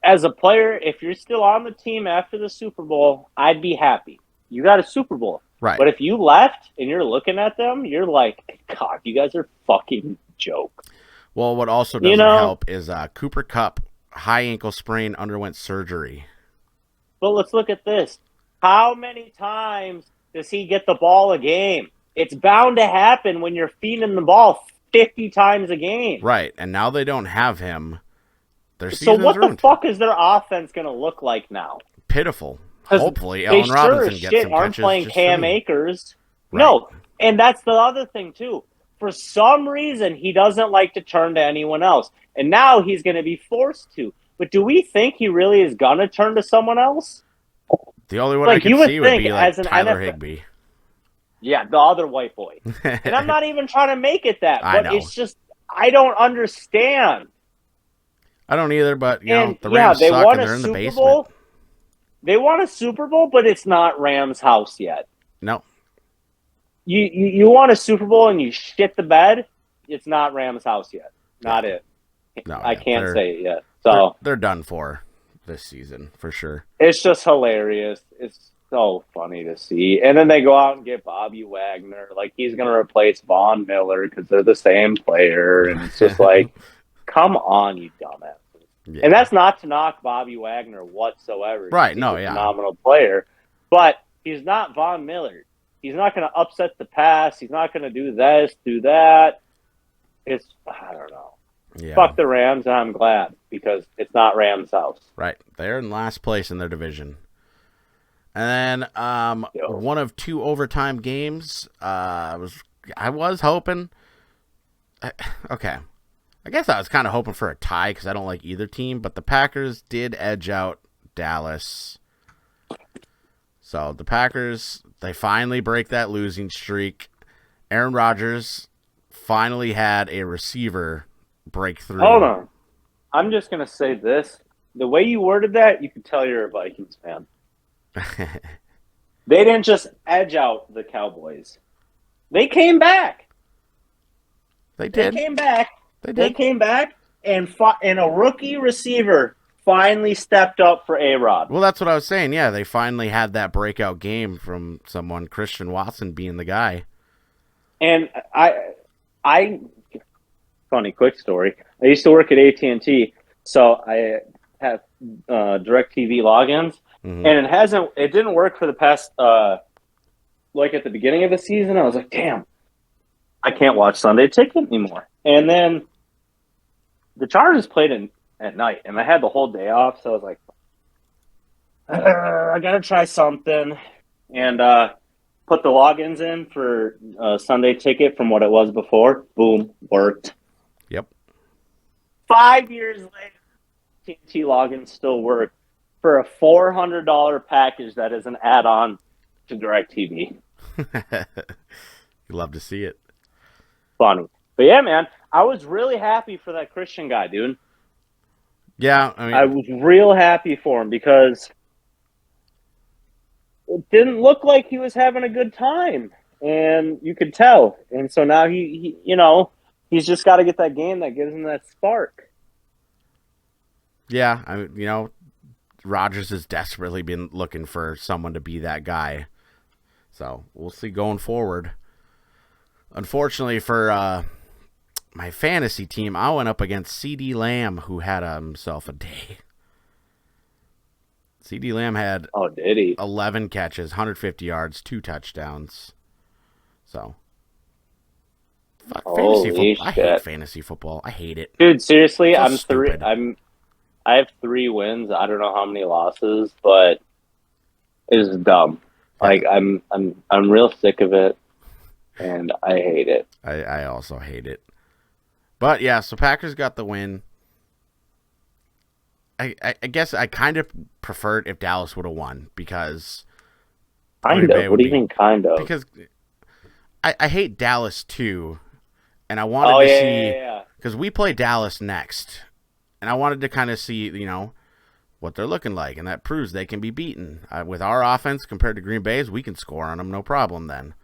as a player, if you're still on the team after the Super Bowl, I'd be happy. You got a Super Bowl. Right. But if you left and you're looking at them, you're like, God, you guys are fucking jokes. Well, what also doesn't help is Cooper Kupp, high ankle sprain, underwent surgery. But let's look at this. How many times does he get the ball a game? It's bound to happen when you're feeding the ball 50 times a game. Right, and now they don't have him. Their So season's what ruined. the fuck is their offense going to look like now? Pitiful. Hopefully, Allen Robinson gets some aren't catches. playing Cam Akers. Right. No, and that's the other thing too. For some reason, he doesn't like to turn to anyone else, and now he's going to be forced to. But do we think he really is going to turn to someone else? The only one Like, I could you would see would think be like as an Tyler NFL Higbee. Yeah, the other white boy. And I'm not even trying to make it that, I but know. it's just I don't understand. I don't either, but you know, the yeah, Rams they suck won and a they're in the Super basement. Bowl. They won a Super Bowl, but it's not Rams' house yet. No. You won a Super Bowl and you shit the bed. It's not Rams' house yet. Not it. No, I can't they're- say it yet. So they're done for this season for sure. it's just hilarious. It's so funny to see. And then they go out and get Bobby Wagner. Like, he's going to replace Von Miller because they're the same player. And it's just like, come on, you dumbass. Yeah. And that's not to knock Bobby Wagner whatsoever. Right, He's no, a yeah. phenomenal player. But he's not Von Miller. He's not going to upset the pass. He's not going to do this, do that. It's, I don't know. Yeah. Fuck the Rams, and I'm glad because it's not Rams' house. Right. They're in last place in their division. And then one of two overtime games. I was hoping. Okay. I guess I was kind of hoping for a tie because I don't like either team, but the Packers did edge out Dallas. So the Packers, they finally break that losing streak. Aaron Rodgers finally had a receiver breakthrough. Hold on. I'm just going to say this. The way you worded that, you could tell you're a Vikings fan. They didn't just edge out the Cowboys. They came back. They did. They came back. They did. They came back, and a rookie receiver finally stepped up for A-Rod. Well, that's what I was saying. Yeah, they finally had that breakout game from someone, Christian Watson being the guy. And I funny quick story. I used to work at AT&T, so I have DirecTV logins, Mhm. and it didn't work for the past like at the beginning of the season. I was like, damn, I can't watch Sunday Ticket anymore. And then the Chargers played at night, and I had the whole day off, so I was like, I gotta try something, and put the logins in for Sunday Ticket from what it was before. Boom, worked. Yep. 5 years later, TNT logins still work for a $400 package that is an add-on to DirecTV. You love to see it. Funny. But yeah, man, I was really happy for that Christian guy, dude. Yeah, I mean, I was real happy for him because it didn't look like he was having a good time, and you could tell. And so now he he's just got to get that game that gives him that spark. yeah, I mean, Rodgers has desperately been looking for someone to be that guy. So we'll see going forward. Unfortunately for my fantasy team, I went up against CD Lamb, who had himself a day. CD Lamb had did he? 11 catches, 150 yards, 2 touchdowns. So, fantasy football. I hate fantasy football. I hate it. Dude, seriously, So stupid. I have 3 wins. I don't know how many losses, but it's dumb. Like I'm real sick of it, and I hate it. I also hate it. But yeah, so Packers got the win. I guess I kind of preferred if Dallas would have won because Kind of. What do you mean, kind of? Because I hate Dallas too, and I wanted to see because we play Dallas next, and I wanted to kind of see what they're looking like, and that proves they can be beaten with our offense compared to Green Bay's. We can score on them, no problem. Then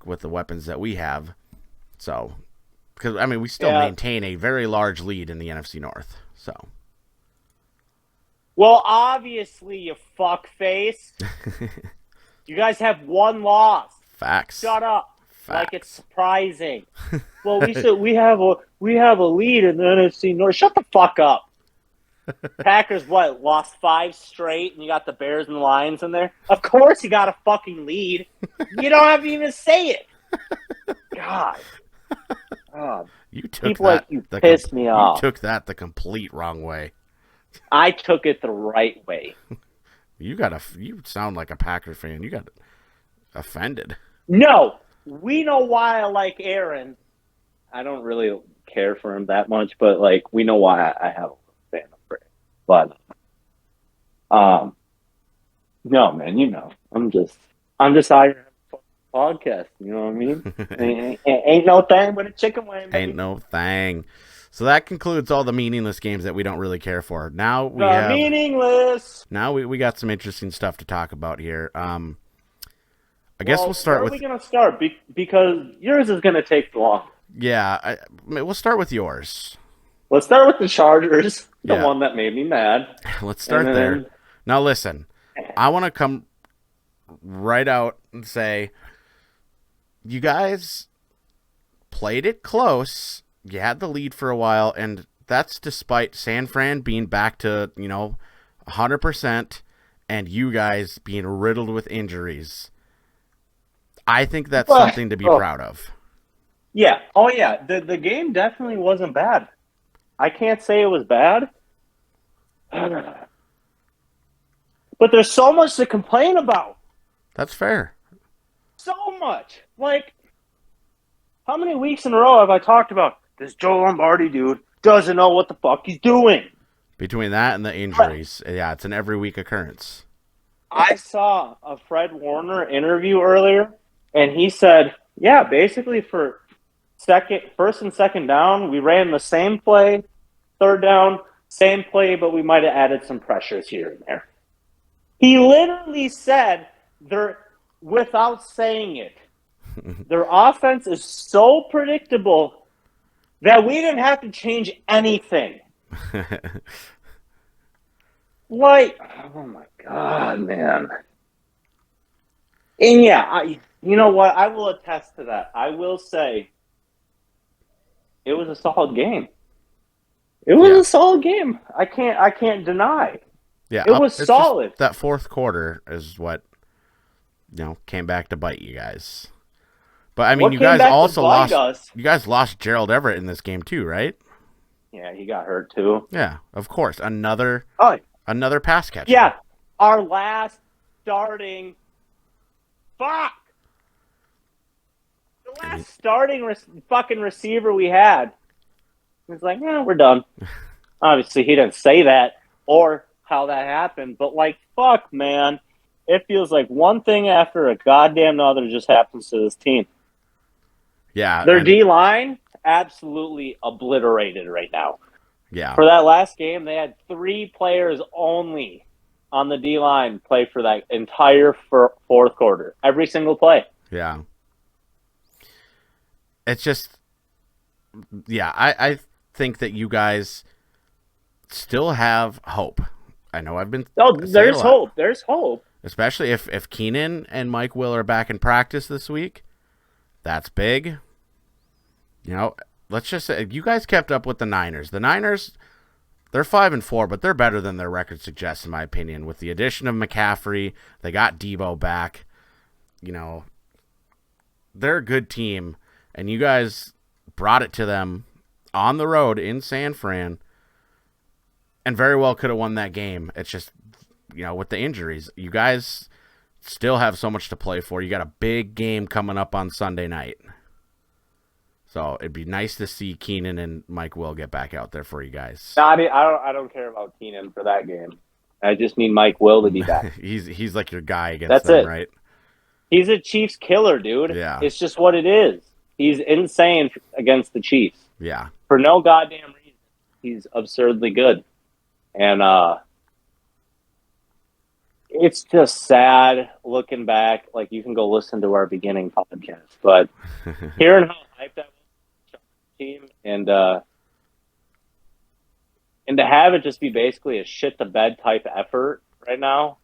with the weapons that we have, so because we still maintain a very large lead in the NFC North. So. Well, obviously, you fuckface. You guys have 1 loss. Facts. Shut up. Facts. Like it's surprising. Well, we have a lead in the NFC North. Shut the fuck up. Packers lost 5 straight, and you got the Bears and the Lions in there. Of course, you got a fucking lead. You don't have to even say it. God. You took people that. Like you pissed me off. You took that the complete wrong way. I took it the right way. You sound like a Packer fan. You got offended. No, we know why I like Aaron. I don't really care for him that much, but we know why I have a fan of him. But no, man, I'm just out here having a podcast. You know what I mean? ain't no thing but a chicken wing. Baby. Ain't no thing. So that concludes all the meaningless games that we don't really care for. Now we have meaningless. Now we got some interesting stuff to talk about here. I guess we'll start with. Where are we going to start? Because yours is going to take long. Yeah, we'll start with yours. Let's start with the Chargers, the one that made me mad. Let's start there. Now listen, I want to come right out and say, you guys played it close. You had the lead for a while, and that's despite San Fran being back to, 100% and you guys being riddled with injuries. I think that's something to be proud of. Yeah. Oh, yeah. The game definitely wasn't bad. I can't say it was bad. But there's so much to complain about. That's fair. So much. How many weeks in a row have I talked about this Joe Lombardi dude doesn't know what the fuck he's doing? Between that and the injuries, it's an every week occurrence. I saw a Fred Warner interview earlier, and he said, basically for first and second down, we ran the same play. Third down, same play, but we might have added some pressures here and there. He literally said, without saying it, their offense is so predictable that we didn't have to change anything. Oh my God, man. And you know what? I will attest to that. I will say it was a solid game. It was a solid game. I can't deny. Yeah, it was solid. That fourth quarter is what came back to bite you guys. But you guys also lost. You guys lost Gerald Everett in this game too, right? Yeah, he got hurt too. Yeah, of course. Another pass catcher. Yeah, our last starting. Fuck. The last starting fucking receiver we had. He's like, we're done. Obviously, he didn't say that or how that happened, but fuck, man. It feels like one thing after a goddamn other just happens to this team. Yeah. Their D-line, absolutely obliterated right now. Yeah. For that last game, they had 3 players only on the D-line play for that entire fourth quarter. Every single play. Yeah. It's just, I think that you guys still have hope. I know I've been. Oh, there's hope. There's hope. Especially if Keenan and Mike Will are back in practice this week. That's big. let's just say you guys kept up with the Niners. The Niners, they're 5-4, but they're better than their record suggests, in my opinion. With the addition of McCaffrey, they got Debo back. You know, they're a good team, and you guys brought it to them on the road in San Fran, and very well could have won that game. It's just, with the injuries, you guys still have so much to play for. You got a big game coming up on Sunday night. So it'd be nice to see Keenan and Mike Will get back out there for you guys. No, I don't care about Keenan for that game. I just need Mike Will to be back. he's like your guy against That's them, it. right? He's a Chiefs killer, dude. Yeah. It's just what it is. He's insane against the Chiefs. Yeah. For no goddamn reason. He's absurdly good. And it's just sad looking back. Like, you can go listen to our beginning podcast. But hearing how hyped that was team and to have it just be basically a shit-to-bed type effort right now,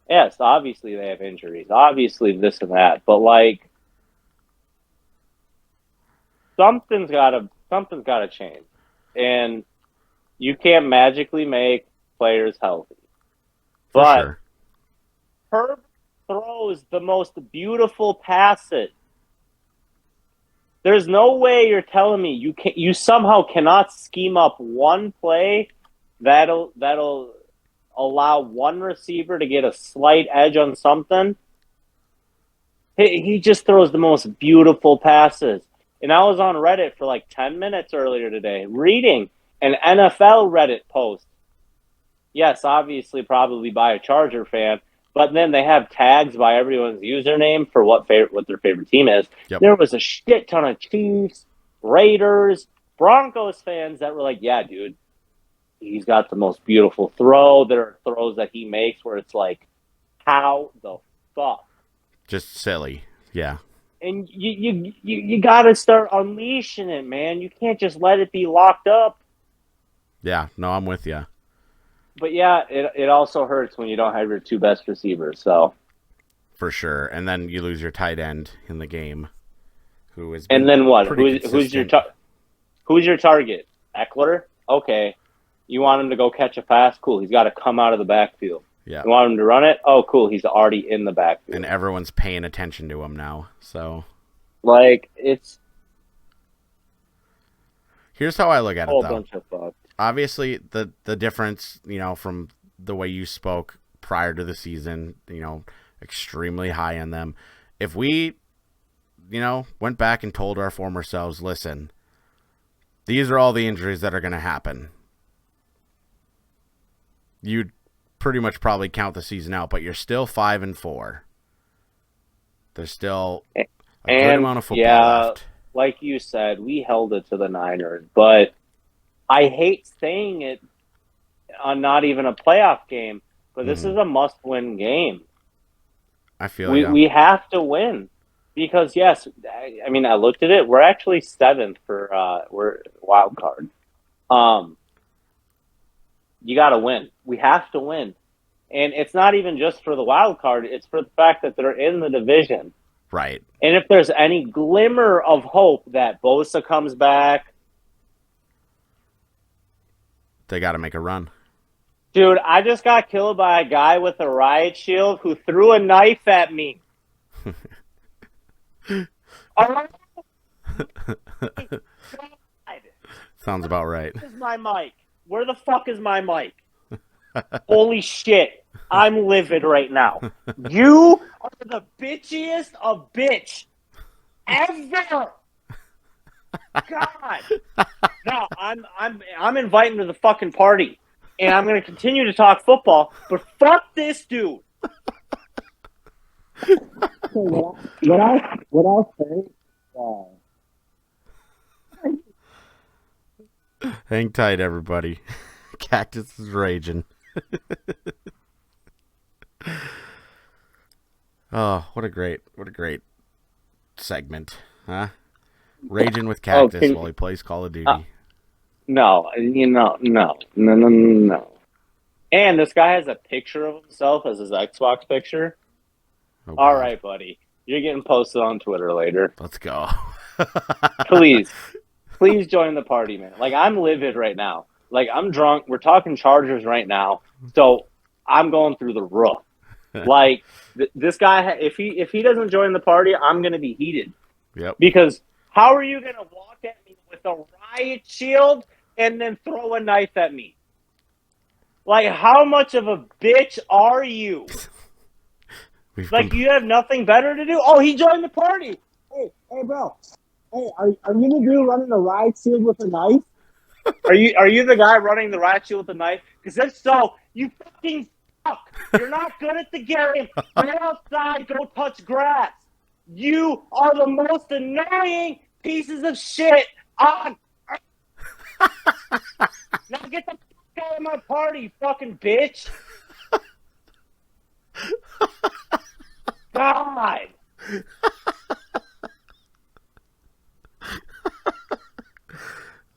yes, obviously they have injuries. Obviously this and that. But, like, something's got to change. And you can't magically make players healthy. But sure. Herb throws the most beautiful passes. There's no way you're telling me you somehow cannot scheme up one play that'll allow one receiver to get a slight edge on something. He just throws the most beautiful passes. And I was on Reddit for like 10 minutes earlier today reading an NFL Reddit post. Yes, obviously probably by a Charger fan, but then they have tags by everyone's username for what their favorite team is. Yep. There was a shit ton of Chiefs, Raiders, Broncos fans that were like, yeah, dude, he's got the most beautiful throw. There are throws that he makes where it's like, how the fuck? Just silly. Yeah. And you got to start unleashing it, man. You can't just let it be locked up. Yeah, no, I'm with you. But yeah, it also hurts when you don't have your two best receivers. So for sure, and then you lose your tight end in the game, who is. And then what? Who's your target? Eckler? Okay, you want him to go catch a pass? Cool. He's got to come out of the backfield. Yeah. You want him to run it? Oh, cool. He's already in the backfield. And everyone's paying attention to him now. So, like, it's. Here's how I look at it, whole though. bunch of fuck. Obviously, the difference, from the way you spoke prior to the season, extremely high on them. If we, went back and told our former selves, listen, these are all the injuries that are going to happen, you'd pretty much probably count the season out, but you're still 5-4. There's still a good amount of football left. Like you said, we held it to the Niners, but I hate saying it on not even a playoff game, but this is a must-win game. I feel we have to win because, yes, I mean, I looked at it. We're actually 7th for we're wild card. You got to win. We have to win. And it's not even just for the wild card. It's for the fact that they're in the division. Right. And if there's any glimmer of hope that Bosa comes back, they got to make a run. dude, I just got killed by a guy with a riot shield who threw a knife at me. Sounds about right. Where's my mic? Where the fuck is my mic? Holy shit. I'm livid right now. You are the bitchiest of bitch ever. God. No, I'm inviting to the fucking party. And I'm gonna continue to talk football, but fuck this dude. What I'll say, hang tight, everybody. Cactus is raging. Oh, what a great segment, huh? Raging with Cactus while he plays Call of Duty. No. And this guy has a picture of himself as his Xbox picture. Oh, all God. right, buddy. You're getting posted on Twitter later. Let's go. Please. Please join the party, man. Like, I'm livid right now. Like, I'm drunk. We're talking Chargers right now. So I'm going through the roof. Like, this guy, if he doesn't join the party, I'm going to be heated. Yep. Because how are you going to walk at me with a riot shield and then throw a knife at me? Like, how much of a bitch are you? Like, you have nothing better to do? Oh, he joined the party. Hey, bro. Hey, are you the dude running a riot shield with a knife? Are you the guy running the riot shield with a knife? Because if so, you fucking suck. You're not good at the game. Get outside, go touch grass. You are the most annoying pieces of shit. Now get the fuck out of my party, you fucking bitch. God.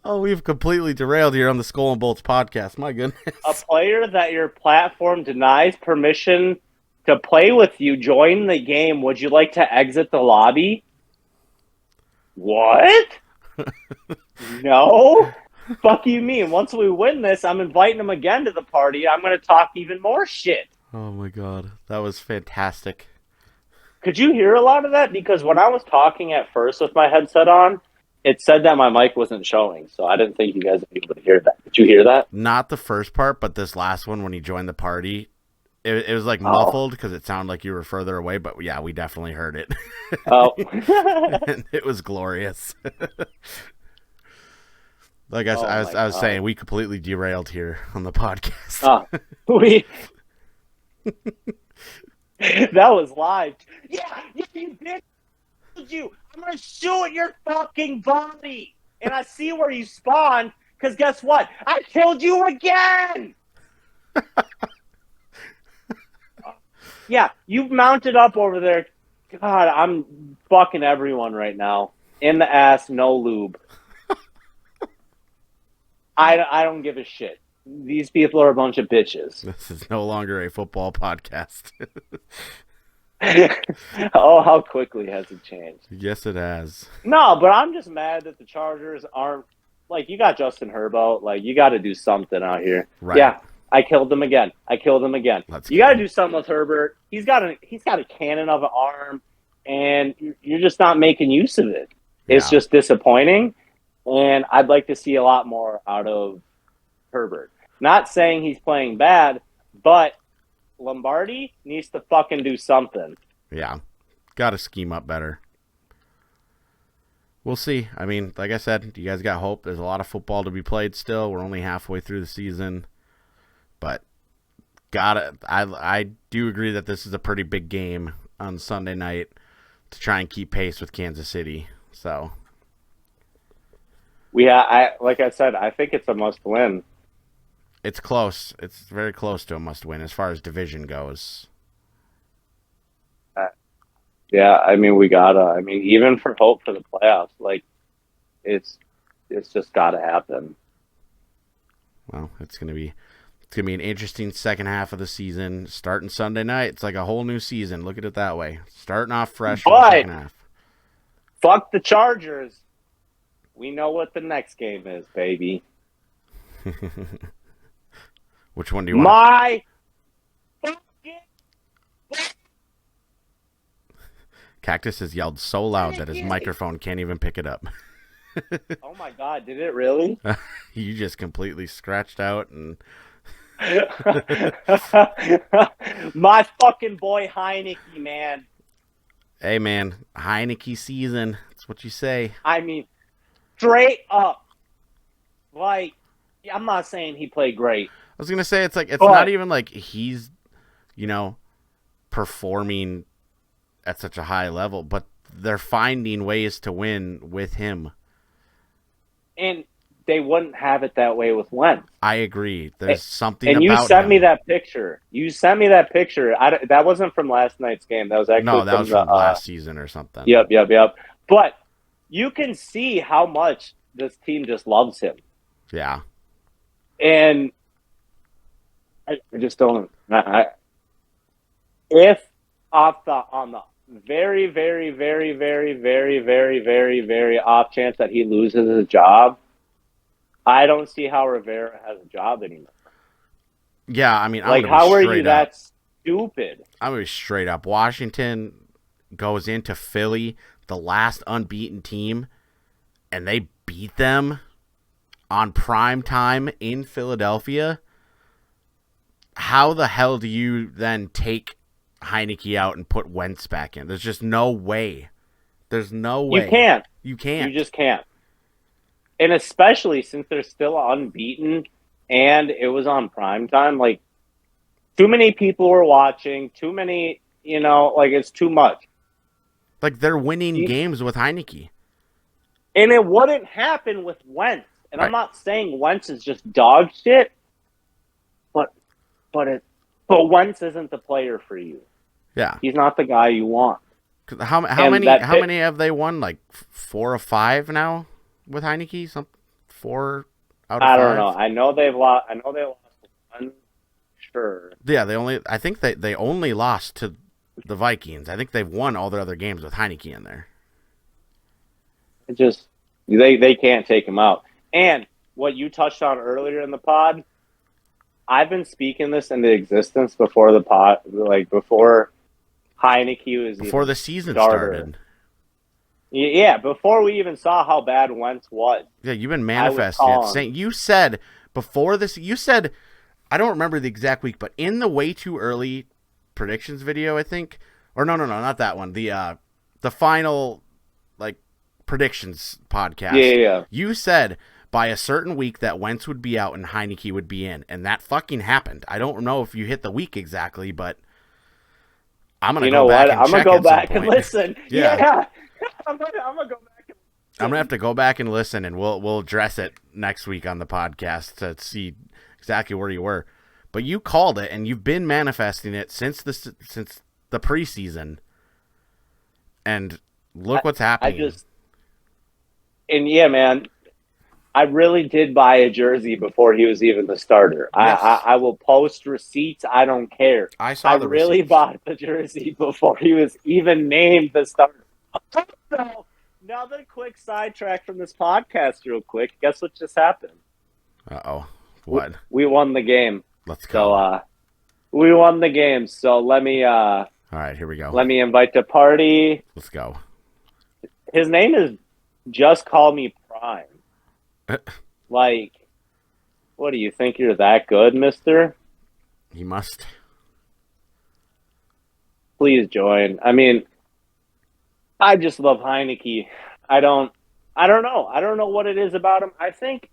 Oh, we've completely derailed here on the SkolNBolts podcast. My goodness. A player that your platform denies permission to play with you join the game. Would you like to exit the lobby? What? No? Fuck you mean? Once we win this, I'm inviting him again to the party. I'm going to talk even more shit. Oh, my God. That was fantastic. Could you hear a lot of that? Because when I was talking at first with my headset on, it said that my mic wasn't showing, so I didn't think you guys would be able to hear that. Did you hear that? Not the first part, but this last one when he joined the party, it was like muffled because it sounded like you were further away, but yeah, we definitely heard it. Oh. And it was glorious. Like I was God. saying, we completely derailed here on the podcast. That was live. Yeah, you bitch. I'm going to shoot your fucking body. And I see where you spawned, because guess what? I killed you again. Yeah, you've mounted up over there. God, I'm fucking everyone right now. In the ass, no lube. I don't give a shit. These people are a bunch of bitches. This is no longer a football podcast. Oh, how quickly has it changed? Yes, it has. No, but I'm just mad that the Chargers aren't, like, you got Justin Herbert. Like, you got to do something out here. Right. Yeah, I killed him again. You got to do something with Herbert. He's got a cannon of an arm, and you're just not making use of it. It's just disappointing, and I'd like to see a lot more out of Herbert. Not saying he's playing bad, but Lombardi needs to fucking do something. Yeah. Got to scheme up better. We'll see. I mean, like I said, you guys got hope. There's a lot of football to be played still. We're only halfway through the season. But I do agree that this is a pretty big game on Sunday night to try and keep pace with Kansas City. So, like I said, I think it's a must-win. It's close. It's very close to a must-win as far as division goes. Yeah, I mean, even for hope for the playoffs, like, it's just got to happen. Well, it's gonna be an interesting second half of the season. Starting Sunday night, it's like a whole new season. Look at it that way. Starting off fresh for the second half. Fuck the Chargers. We know what the next game is, baby. Which one do you want? Cactus has yelled so loud that his microphone can't even pick it up. Oh my God, did it really? You just completely scratched out and my fucking boy Heinicke, man. Hey man, Heinicke season. That's what you say. I mean, straight up. Like, I'm not saying he played great. I was gonna say it's not even like he's, performing at such a high level, but they're finding ways to win with him. And they wouldn't have it that way with Wentz. I agree. There's something and about you sent him. me that picture. That wasn't from last night's game. That was actually that was from last season or something. Yep. But you can see how much this team just loves him. Yeah. And I just don't. If on very, very, very, very, very, very, very, very off chance that he loses his job, I don't see how Rivera has a job anymore. Yeah, I mean, I'm Like, gonna be how are straight you up. that stupid? I'm gonna be straight up. Washington goes into Philly, the last unbeaten team, and they beat them on prime time in Philadelphia. How the hell do you then take Heinicke out and put Wentz back in? There's just no way. There's no way. You can't. You can't. You just can't. And especially since they're still unbeaten and it was on prime time, like, too many people were watching, too many, like, it's too much. Like, they're winning games with Heinicke. And it wouldn't happen with Wentz. And Right. I'm not saying Wentz is just dog shit, but Wentz isn't the player for you. Yeah. He's not the guy you want. How many have they won? Like 4 or 5 now with Heinicke? 4 out of 5? I don't know. I know they lost one. Sure. Yeah, I think they only lost to the Vikings. I think they've won all their other games with Heinicke in there. It just they can't take him out. And what you touched on earlier in the pod, I've been speaking this into existence before the pod, like before Heinicke was Before the season starter. started. Yeah, before we even saw how bad Wentz was. Yeah, you've been manifesting it. Saying, you said before this, I don't remember the exact week, but in the way too early predictions video, I think, or no, not that one. The final like predictions podcast. Yeah. You said by a certain week that Wentz would be out and Heinicke would be in, and that fucking happened. I don't know if you hit the week exactly, but I'm gonna go back. I'm gonna go back and listen. Yeah. I'm gonna go back. I'm gonna have to go back and listen, and we'll address it next week on the podcast to see exactly where you were. But you called it, and you've been manifesting it since the preseason. And look what's happening. Man, I really did buy a jersey before he was even the starter. Yes. I will post receipts. I don't care. I saw the really receipts. bought the jersey before he was even named the starter. So, another quick sidetrack from this podcast real quick. Guess what just happened? Uh-oh. What? We won the game. Let's go. So, we won the game. So, let me all right, here we go. let me invite to party. Let's go. His name is Just Call Me Prime. Like, what do you think? You're that good, mister? He must. Please join. I mean, I just love Heinicke. I don't know. I don't know what it is about him. I think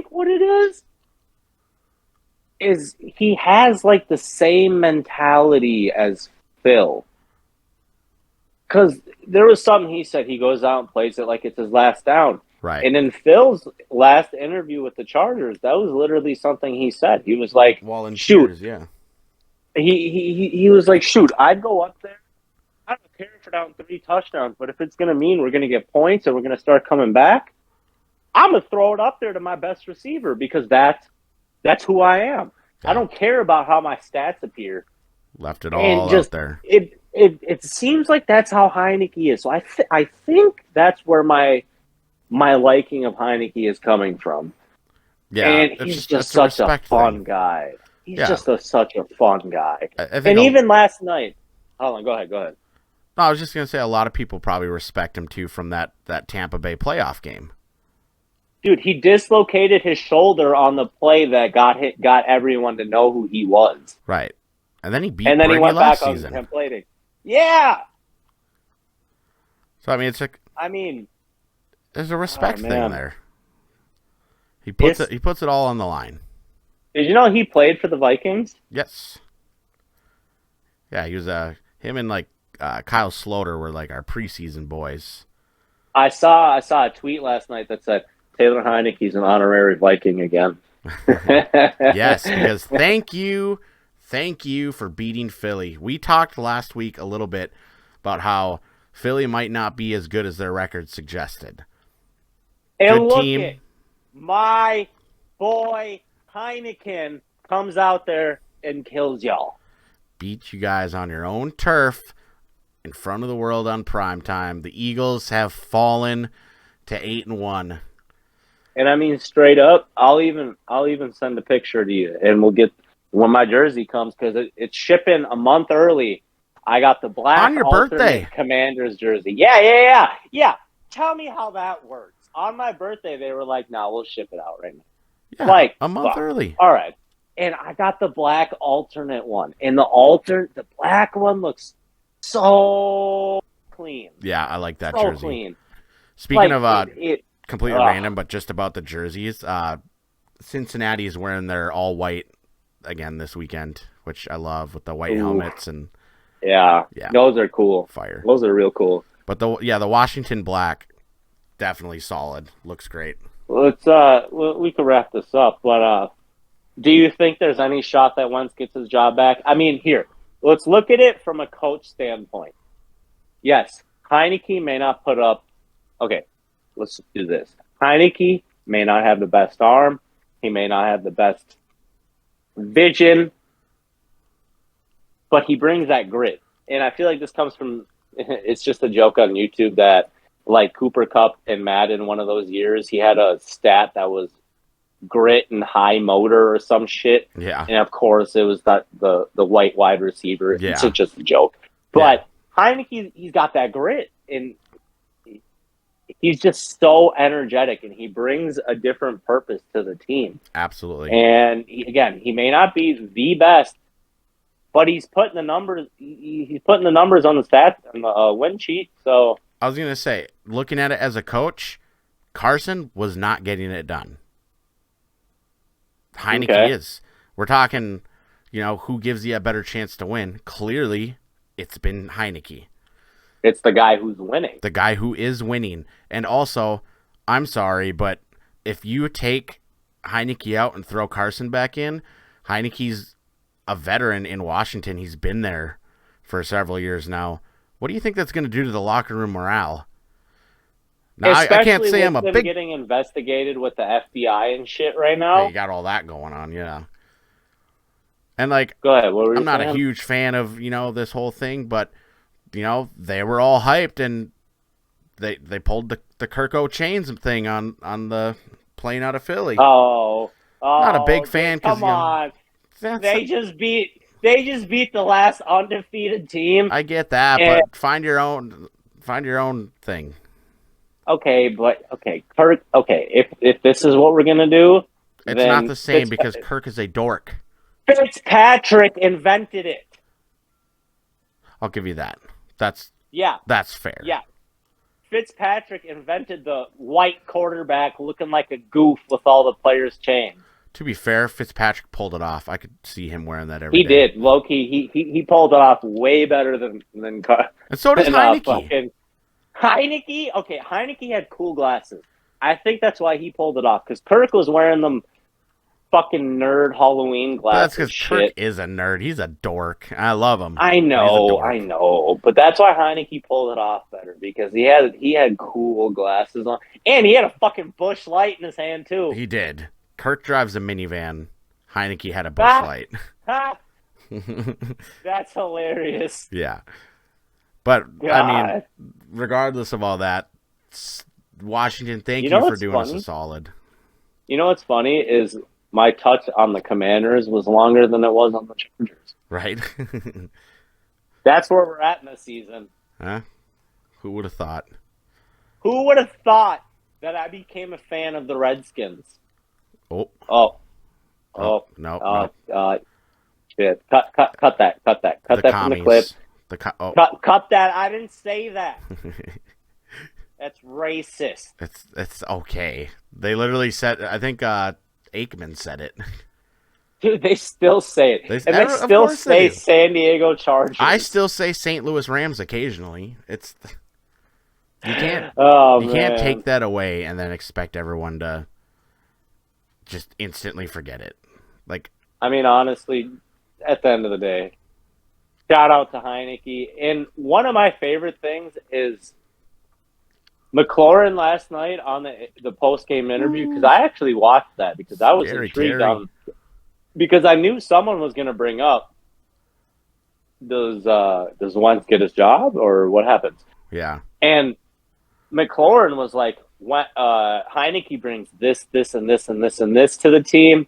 what it is he has like the same mentality as Phil. Because there was something he said, he goes out and plays it like it's his last down. Right. And in Phil's last interview with the Chargers, that was literally something he said. He was like, shoot. Yeah. He was like, shoot, I'd go up there. I don't care if we're down 3 touchdowns, but if it's going to mean we're going to get points and we're going to start coming back, I'm going to throw it up there to my best receiver because that's who I am. Yeah. I don't care about how my stats appear. Left it all out there. It seems like that's how Heinicke is. So I think that's where my liking of Heinicke is coming from. Yeah, and he's just such a fun guy. He's just such a fun guy. And even last night, hold on, go ahead. No, I was just going to say a lot of people probably respect him too from that Tampa Bay playoff game. Dude, he dislocated his shoulder on the play that got everyone to know who he was. Right. And then he beat And then he Brady went back last on season. templating. Yeah. So I mean, it's there's a respect thing there. He puts it all on the line. Did you know he played for the Vikings? Yes. Yeah, he was him and like Kyle Sloter were like our preseason boys. I saw a tweet last night that said Taylor Heinicke's an honorary Viking again. Yes, because thank you for beating Philly. We talked last week a little bit about how Philly might not be as good as their record suggested. And good look team. At my boy Heinicke comes out there and kills y'all. beat you guys on your own turf in front of the world on prime time. The Eagles have fallen to 8-1. And I mean, straight up, I'll even send a picture to you, and we'll get when my jersey comes because it's shipping a month early. I got the black on your alternate birthday Commander's jersey. Yeah. Tell me how that works. On my birthday, they were like, "No, we'll ship it out right now." Yeah, like a month fuck. early. All right, and I got the black alternate one, and the black one looks so clean. Yeah, I like that so jersey. Clean. Speaking like, of completely random, but just about the jerseys, Cincinnati is wearing their all white again this weekend, which I love with the white helmets and yeah, those are cool. Fire. Those are real cool. But the Washington black, definitely solid. Looks great. Let's we could wrap this up, but do you think there's any shot that Wentz gets his job back? I mean, here, let's look at it from a coach standpoint. Yes, Heinicke may not put up. Okay, let's do this. Heinicke may not have the best arm. He may not have the best vision, but he brings that grit. And I feel like this comes from, it's just a joke on YouTube that, like Cooper Kupp and Madden one of those years, he had a stat that was grit and high motor or some shit. Yeah. And of course, it was the white wide receiver. Yeah. It's just a joke. But Heinicke, he's got that grit. And he's just so energetic, and he brings a different purpose to the team. Absolutely. And he may not be the best, but he's putting the numbers. He's putting the numbers on the stats on the win sheet. So I was gonna say, looking at it as a coach, Carson was not getting it done. Heinicke is. We're talking, who gives you a better chance to win? Clearly, it's been Heinicke. It's the guy who's winning. The guy who is winning. And also, I'm sorry, but if you take Heinicke out and throw Carson back in, Heinicke's a veteran in Washington. He's been there for several years now. What do you think that's going to do to the locker room morale? Now, I can't say I'm a big... getting investigated with the FBI and shit right now. Yeah, you got all that going on, yeah. And, go ahead. What were you I'm not saying? a huge fan of, this whole thing, but... they were all hyped, and they pulled the Kirko Chains thing on the plane out of Philly. Oh, not a big fan. Come on, they just beat the last undefeated team. I get that, but find your own thing. Okay, Kirk. Okay, if this is what we're gonna do, it's then not the same because Kirk is a dork. Fitzpatrick invented it. I'll give you that. That's fair. Yeah. Fitzpatrick invented the white quarterback looking like a goof with all the players chained. To be fair, Fitzpatrick pulled it off. I could see him wearing that every day. He did. Low-key, he pulled it off way better than And so does Heinicke. Heinicke? Okay, Heinicke had cool glasses. I think that's why he pulled it off, because Kirk was wearing them fucking nerd Halloween glasses. That's because Kirk is a nerd. He's a dork. I love him. I know. But that's why Heinicke pulled it off better, because he had cool glasses on. And he had a fucking Busch Light in his hand, too. He did. Kirk drives a minivan. Heinicke had a Busch Light. That's hilarious. Yeah. But, God. I mean, regardless of all that, Washington, thank you for doing us a solid. You know what's funny is my touch on the Commanders was longer than it was on the Chargers. Right. That's where we're at in the season. Huh? Who would have thought? Who would have thought that I became a fan of the Redskins? No. Shit. Cut that. Cut that from the clip. Cut that. I didn't say that. That's racist. It's okay. They literally said, I think Aikman said it. Dude, they still say it. They still say San Diego Chargers. I still say St. Louis Rams occasionally. You can't take that away and then expect everyone to just instantly forget it. I mean, honestly, at the end of the day, shout out to Heinicke. And one of my favorite things is McLaurin last night on the post-game interview, because I actually watched that because I was intrigued because I knew someone was going to bring up does Wentz get his job or what happens? Yeah. And McLaurin was like, what, Heinicke brings this, and this, and this, and this to the team.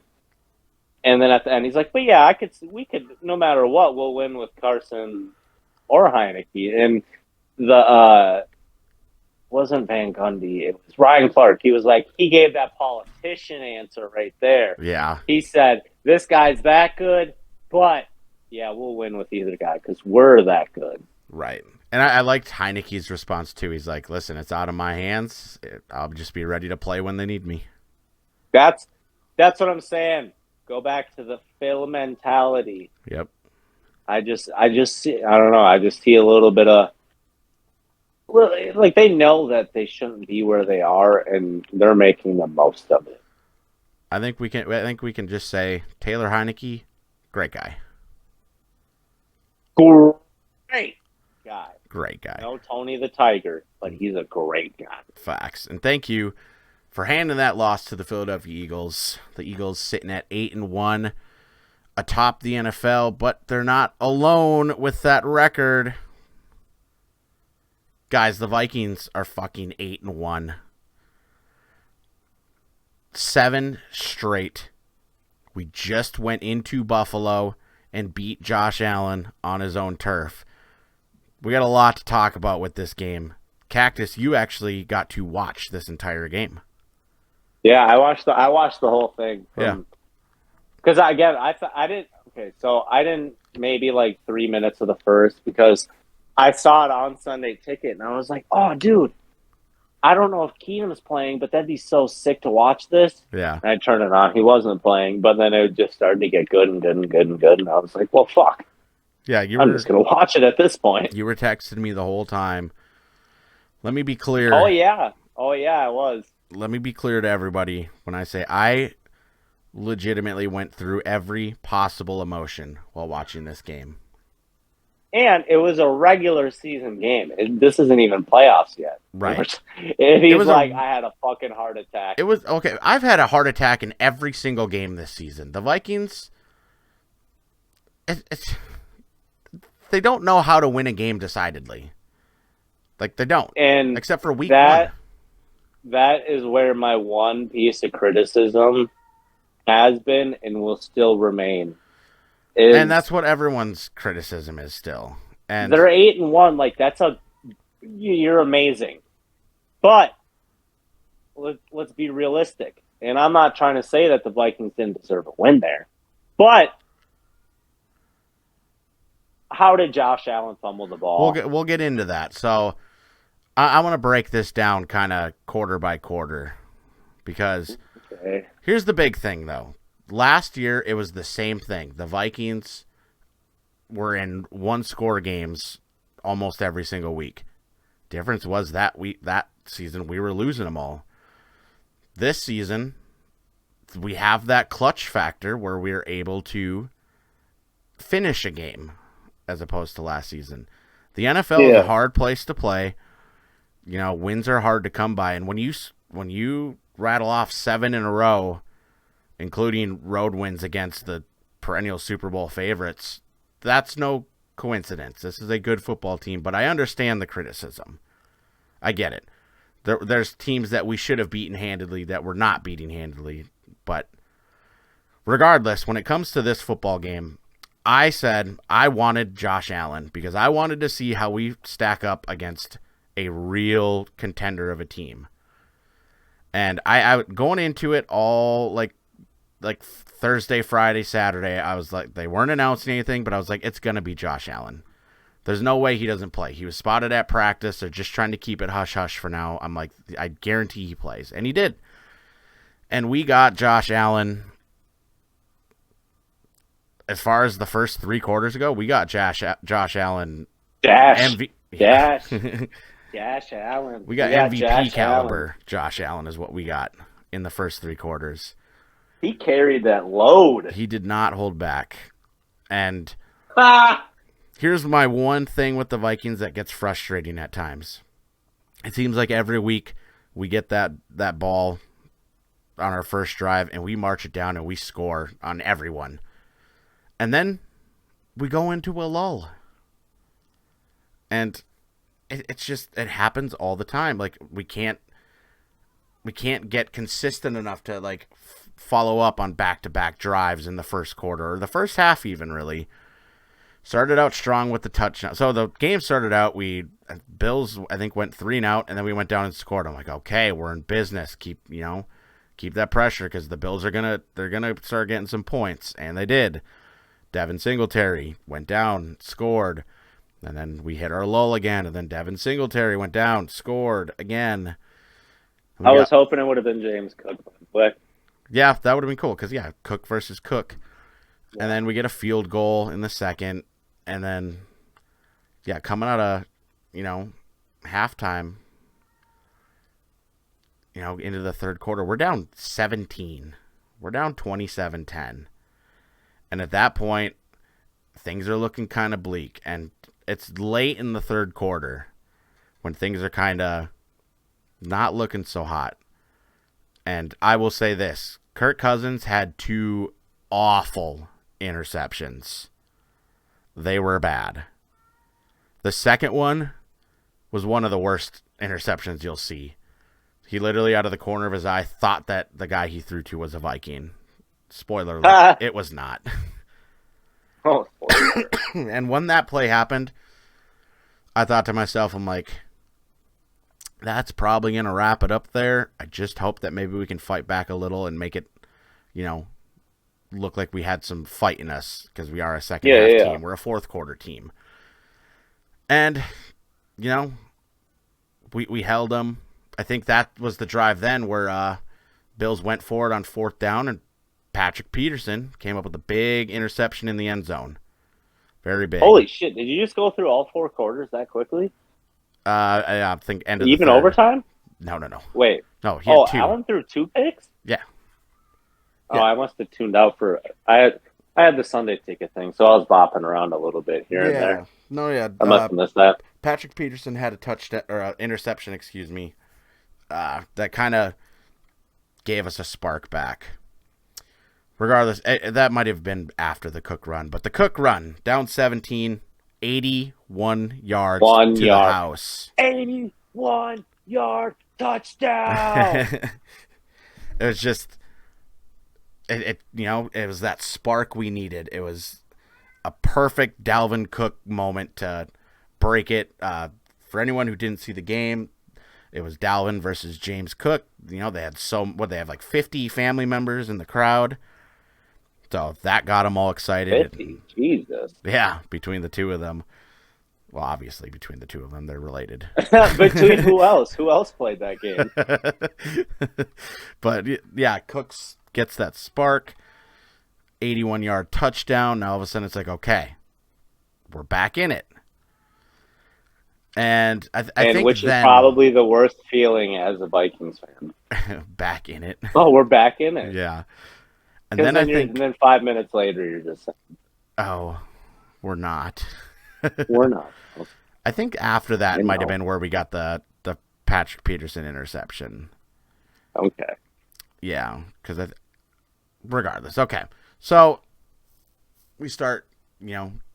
And then at the end, he's like, but yeah, we could, no matter what, we'll win with Carson or Heinicke. And the, wasn't Van Gundy, it was Ryan Clark. He was like, he gave that politician answer right there. Yeah. He said, this guy's that good, but yeah, we'll win with either guy because we're that good. Right. And I liked Heinicke's response, too. He's like, listen, it's out of my hands. I'll just be ready to play when they need me. That's what I'm saying. Go back to the Phil mentality. Yep. I just see, I don't know. I just see a little bit of, like, they know that they shouldn't be where they are, and they're making the most of it. I think we can just say Taylor Heinicke, great guy. Great guy. Great guy. No Tony the Tiger, but he's a great guy. Facts. And thank you for handing that loss to the Philadelphia Eagles. The Eagles sitting at 8-1 atop the NFL, but they're not alone with that record. Guys, the Vikings are fucking 8-1. 7 straight. We just went into Buffalo and beat Josh Allen on his own turf. We got a lot to talk about with this game. Cactus, you actually got to watch this entire game. Yeah, I watched the whole thing. Yeah. Because I didn't. Okay, so I didn't maybe like 3 minutes of the first because I saw it on Sunday Ticket and I was like, oh, dude, I don't know if Keenum's playing, but that'd be so sick to watch this. Yeah. And I turned it on. He wasn't playing, but then it just started to get good and good and good and good. And I was like, well, fuck. Yeah, I'm just going to watch it at this point. You were texting me the whole time. Let me be clear. Oh, yeah, I was. Let me be clear to everybody when I say I legitimately went through every possible emotion while watching this game. And it was a regular season game. This isn't even playoffs yet. Right. It was like I had a fucking heart attack. It was, okay, I've had a heart attack in every single game this season. The Vikings, they don't know how to win a game decidedly. Like, they don't. And except for week one. That is where my one piece of criticism has been and will still remain. And that's what everyone's criticism is still. And they're 8-1. Like, you're amazing. But let's be realistic. And I'm not trying to say that the Vikings didn't deserve a win there. But how did Josh Allen fumble the ball? We'll get into that. So I want to break this down kind of quarter by quarter because here's the big thing, though. Last year, it was the same thing. The Vikings were in one-score games almost every single week. Difference was that season we were losing them all. This season, we have that clutch factor where we're able to finish a game as opposed to last season. The NFL is a hard place to play. You know, wins are hard to come by, and when you rattle off 7 in a row, including road wins against the perennial Super Bowl favorites, that's no coincidence. This is a good football team, but I understand the criticism. I get it. There's teams that we should have beaten handedly that we're not beating handedly, but regardless, when it comes to this football game, I said I wanted Josh Allen because I wanted to see how we stack up against a real contender of a team. And I going into it all like Thursday, Friday, Saturday, I was like, they weren't announcing anything, but I was like, it's going to be Josh Allen. There's no way he doesn't play. He was spotted at practice. They're just trying to keep it hush-hush for now. I'm like, I guarantee he plays. And he did. And we got Josh Allen. As far as the first 3 quarters ago, we got Josh Allen. Josh Allen. We got MVP caliber. Josh Allen is what we got in the first 3 quarters. He carried that load. He did not hold back. And here's my one thing with the Vikings that gets frustrating at times. It seems like every week we get that ball on our first drive and we march it down and we score on everyone. And then we go into a lull. And it's just, it happens all the time. Like, we can't get consistent enough to, like, follow up on back-to-back drives in the first quarter, or the first half even, really. Started out strong with the touchdown. So the game started out, Bills, I think, went 3-and-out, and then we went down and scored. I'm like, okay, we're in business. Keep that pressure, because the Bills they're gonna start getting some points, and they did. Devin Singletary went down, scored, and then we hit our lull again, and then Devin Singletary went down, scored again. I was hoping it would have been James Cook. But yeah, that would have been cool, because, yeah, Cook versus Cook. Yeah. And then we get a field goal in the second, and then, yeah, coming out of, halftime, into the third quarter, we're down 17. We're down 27-10. And at that point, things are looking kind of bleak. And it's late in the third quarter when things are kind of not looking so hot. And I will say this. Kirk Cousins had 2 awful interceptions. They were bad. The second one was one of the worst interceptions you'll see. He literally, out of the corner of his eye, thought that the guy he threw to was a Viking. Spoiler alert, it was not. Oh, and when that play happened, I thought to myself, I'm like, that's probably going to wrap it up there. I just hope that maybe we can fight back a little and make it, look like we had some fight in us, because we are a second half team. We're a fourth quarter team. And, we held them. I think that was the drive then where Bills went for it on 4th down, and Patrick Peterson came up with a big interception in the end zone. Very big. Holy shit. Did you just go through all 4 quarters that quickly? I think end of Even the third. Overtime? No. Wait. No, he had 2. Allen threw 2 picks? Yeah. Oh, I must have tuned out for. I had the Sunday ticket thing, so I was bopping around a little bit here and there. No, yeah. I must have missed that. Patrick Peterson had a touchdown or interception, excuse me. That kind of gave us a spark back. Regardless, that might have been after the Cook run, but the Cook run down 17, 81 yards to the house. 81-yard touchdown. It was just. It was that spark we needed. It was a perfect Dalvin Cook moment to break it. For anyone who didn't see the game, it was Dalvin versus James Cook. They had they have like 50 family members in the crowd. So that got them all excited. 50? Jesus. Yeah, between the two of them. Well, obviously between the two of them, they're related. Between who else? Who else played that game? But yeah, Cooks gets that spark, 81-yard touchdown. Now all of a sudden it's like, okay, we're back in it. And I think which then, is probably the worst feeling as a Vikings fan. back in it. Oh, we're back in it. Yeah. And then and then 5 minutes later, you're just saying, oh, we're not. We're not. I think after that might have been where we got the Patrick Peterson interception. Okay. Yeah, because regardless. Okay, so we start,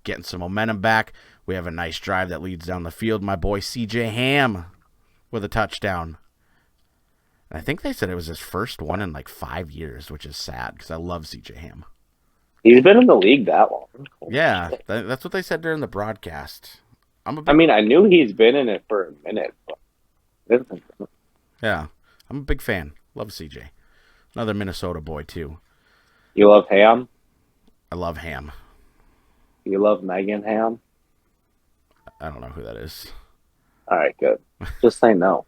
getting some momentum back. We have a nice drive that leads down the field. My boy C.J. Ham with a touchdown. And I think they said it was his first one in like 5 years, which is sad because I love C.J. Ham. He's been in the league that long. Yeah, that's what they said during the broadcast. I knew he's been in it for a minute. But yeah, I'm a big fan. Love C.J. Another Minnesota boy, too. You love Ham? I love Ham. You love Megan Ham? I don't know who that is. All right, good. Just say no.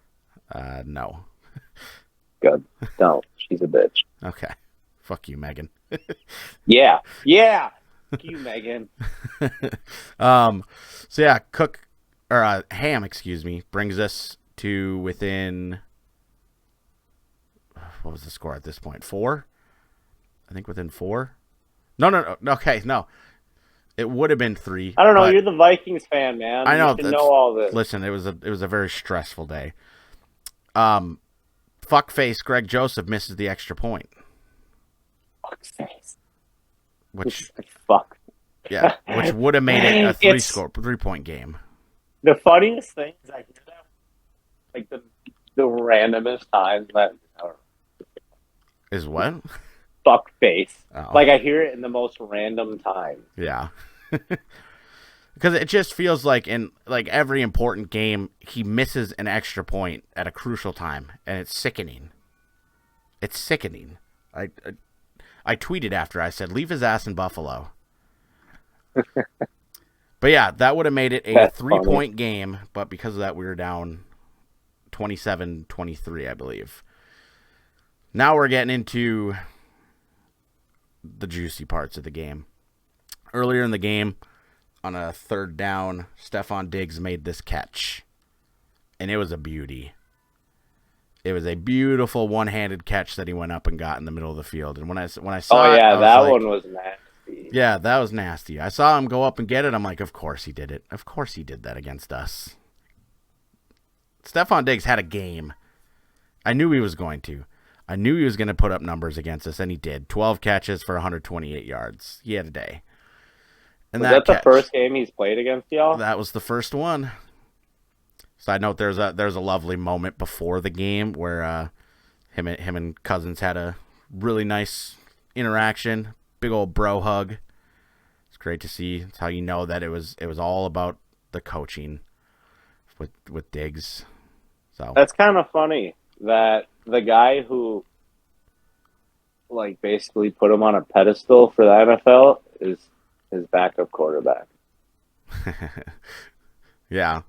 No. Good. Don't. She's a bitch. Okay. Fuck you, Megan. Yeah. Fuck you, Megan. So yeah, Ham, brings us to within. What was the score at this point? 4? I think within 4. No. Okay, no. It would have been 3. I don't know. You're the Vikings fan, man. I know. You should know all this. Listen, it was a very stressful day. Fuckface Greg Joseph misses the extra point. Fuckface. Which fuck. Yeah, which would have made it a 3-point game. The funniest thing is I hear that like the randomest times that Is what? fuck face. Oh. Like I hear it in the most random time. Yeah. Because it just feels like in like every important game, he misses an extra point at a crucial time, and it's sickening. It's sickening. I tweeted after I said, "Leave his ass in Buffalo." But yeah, that would have made it a That's 3-point game, but because of that, we were down 27-23, I believe. Now we're getting into the juicy parts of the game. Earlier in the game, on a third down, Stefon Diggs made this catch, and it was a beauty. It was a beautiful one-handed catch that he went up and got in the middle of the field. And when I saw it, I was that like, one was nasty. Yeah, that was nasty. I saw him go up and get it. I'm like, of course he did it. Of course he did that against us. Stefon Diggs had a game. I knew he was going to. I knew he was going to put up numbers against us, and he did. 12 catches for 128 yards. He had a day. And Was that the first game he's played against y'all? That was the first one. Side note: there's a lovely moment before the game where him and Cousins had a really nice interaction, big old bro hug. It's great to see. It's how you know that it was all about the coaching with Diggs. So That's kind of funny that the guy who like basically put him on a pedestal for the NFL is his backup quarterback. yeah.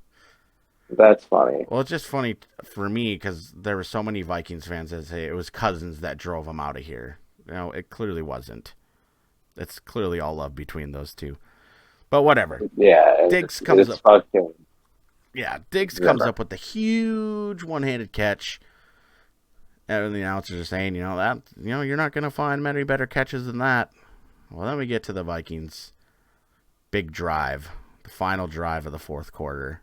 That's funny. Well, it's just funny for me because there were so many Vikings fans that say it was Cousins that drove him out of here. You know, it clearly wasn't. It's clearly all love between those two. But whatever. Yeah. Diggs comes up. Fucking, Yeah, Diggs comes up with the huge one-handed catch. And the announcers are saying, you're not going to find many better catches than that. Well, then we get to the Vikings' big drive, the final drive of the fourth quarter.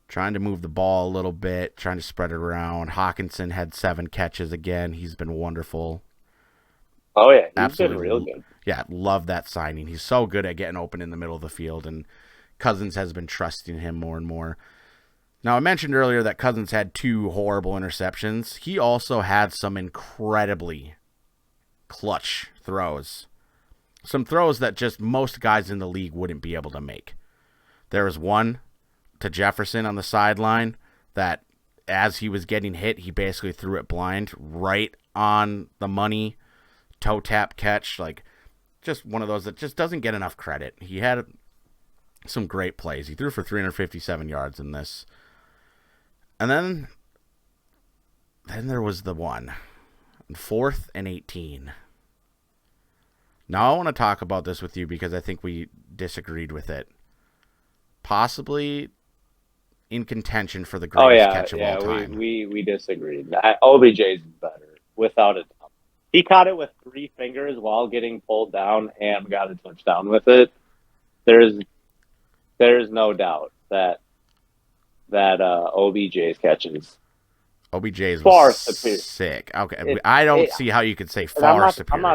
Trying to move the ball a little bit, trying to spread it around. Hawkinson had 7 catches again. He's been wonderful. Oh, yeah. He's Absolutely. been real good. Yeah, love that signing. He's so good at getting open in the middle of the field, and Cousins has been trusting him more and more. Now, I mentioned earlier that Cousins had 2 horrible interceptions. He also had some incredibly clutch throws. Some throws that just most guys in the league wouldn't be able to make. There was one to Jefferson on the sideline that as he was getting hit, he basically threw it blind right on the money, toe tap catch. Like, just one of those that just doesn't get enough credit. He had some great plays. He threw for 357 yards in this. And then there was the one, 4th and 18. Now I want to talk about this with you because I think we disagreed with it. Possibly in contention for the greatest catch of all time. We disagreed. OBJ's better, without a doubt. He caught it with 3 fingers while getting pulled down and got a touchdown with it. There's no doubt that OBJ's catches. OBJ's far was superior. Sick. Okay, I don't see how you could say far superior.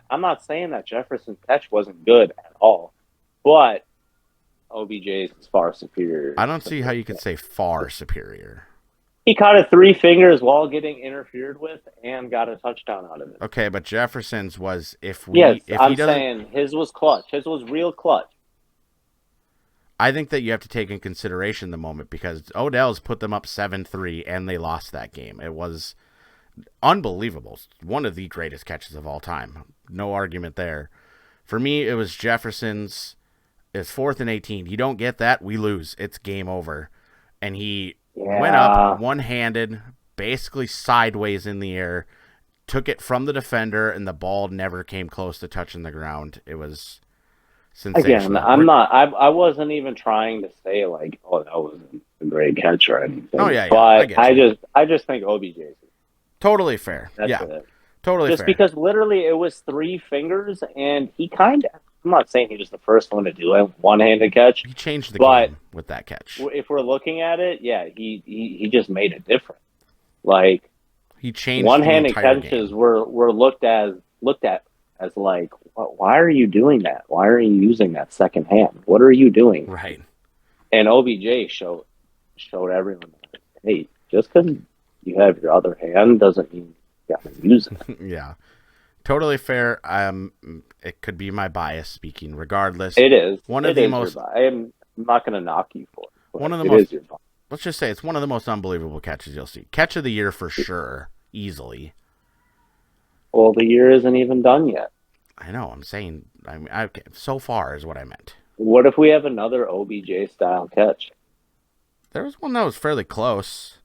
I'm not saying that Jefferson's catch wasn't good at all, but OBJ's is far superior. I don't see how you could say far superior. He caught it 3 fingers while getting interfered with and got a touchdown out of it. Okay, but Jefferson's was I'm saying his was clutch. His was real clutch. I think that you have to take in consideration the moment because Odell's put them up 7-3 and they lost that game. It was unbelievable. One of the greatest catches of all time. No argument there. For me, it was Jefferson's. It's 4th and 18. You don't get that, we lose. It's game over. And he went up one-handed, basically sideways in the air, took it from the defender, and the ball never came close to touching the ground. It was sensational. Again, I wasn't even trying to say like, oh, that wasn't a great catch or anything. Oh yeah, but I just think OBJ's totally fair. That's yeah, it. Totally just fair. Because literally it was 3 fingers, and he kind of. I'm not saying he was the first one to do it, one-handed catch. He changed the game with that catch. If we're looking at it, yeah, he just made it different. Like he changed one-handed the entire catches game. were looked at as like, why are you doing that? Why are you using that second hand? What are you doing? Right. And OBJ showed everyone that, hey, just because you have your other hand doesn't mean you got to use it. Yeah. Totally fair. It could be my bias speaking. Regardless, It is. One It of the is most. your I'm not going to knock you for it. But One of the it most. is your bias. Let's just say it's one of the most unbelievable catches you'll see. Catch of the year for sure, easily. Well, the year isn't even done yet. I know. I'm saying. So far is what I meant. What if we have another OBJ style catch? There was one that was fairly close.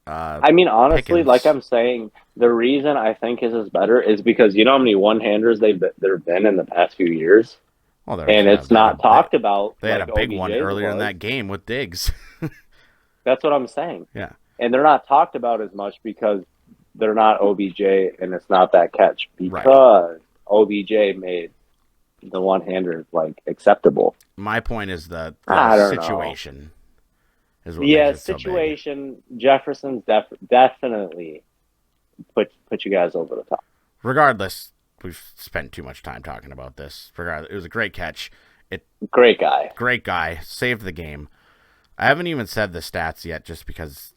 I mean, honestly, Pickens. like I'm saying, the reason I think his is better is because you know how many one-handers there have been in the past few years? Well, And it's not talked about. They had like a big one OBJ's earlier in was. that game with Diggs. That's what I'm saying. Yeah. And they're not talked about as much because they're not OBJ and it's not that catch. Because OBJ made the one-hander, like, acceptable. My point is the I don't situation. Is what Yeah, makes it so big. situation. Jefferson's definitely put you guys over the top. Regardless, we've spent too much time talking about this. Regardless, it was a great catch. Great guy. Great guy. Saved the game. I haven't even said the stats yet just because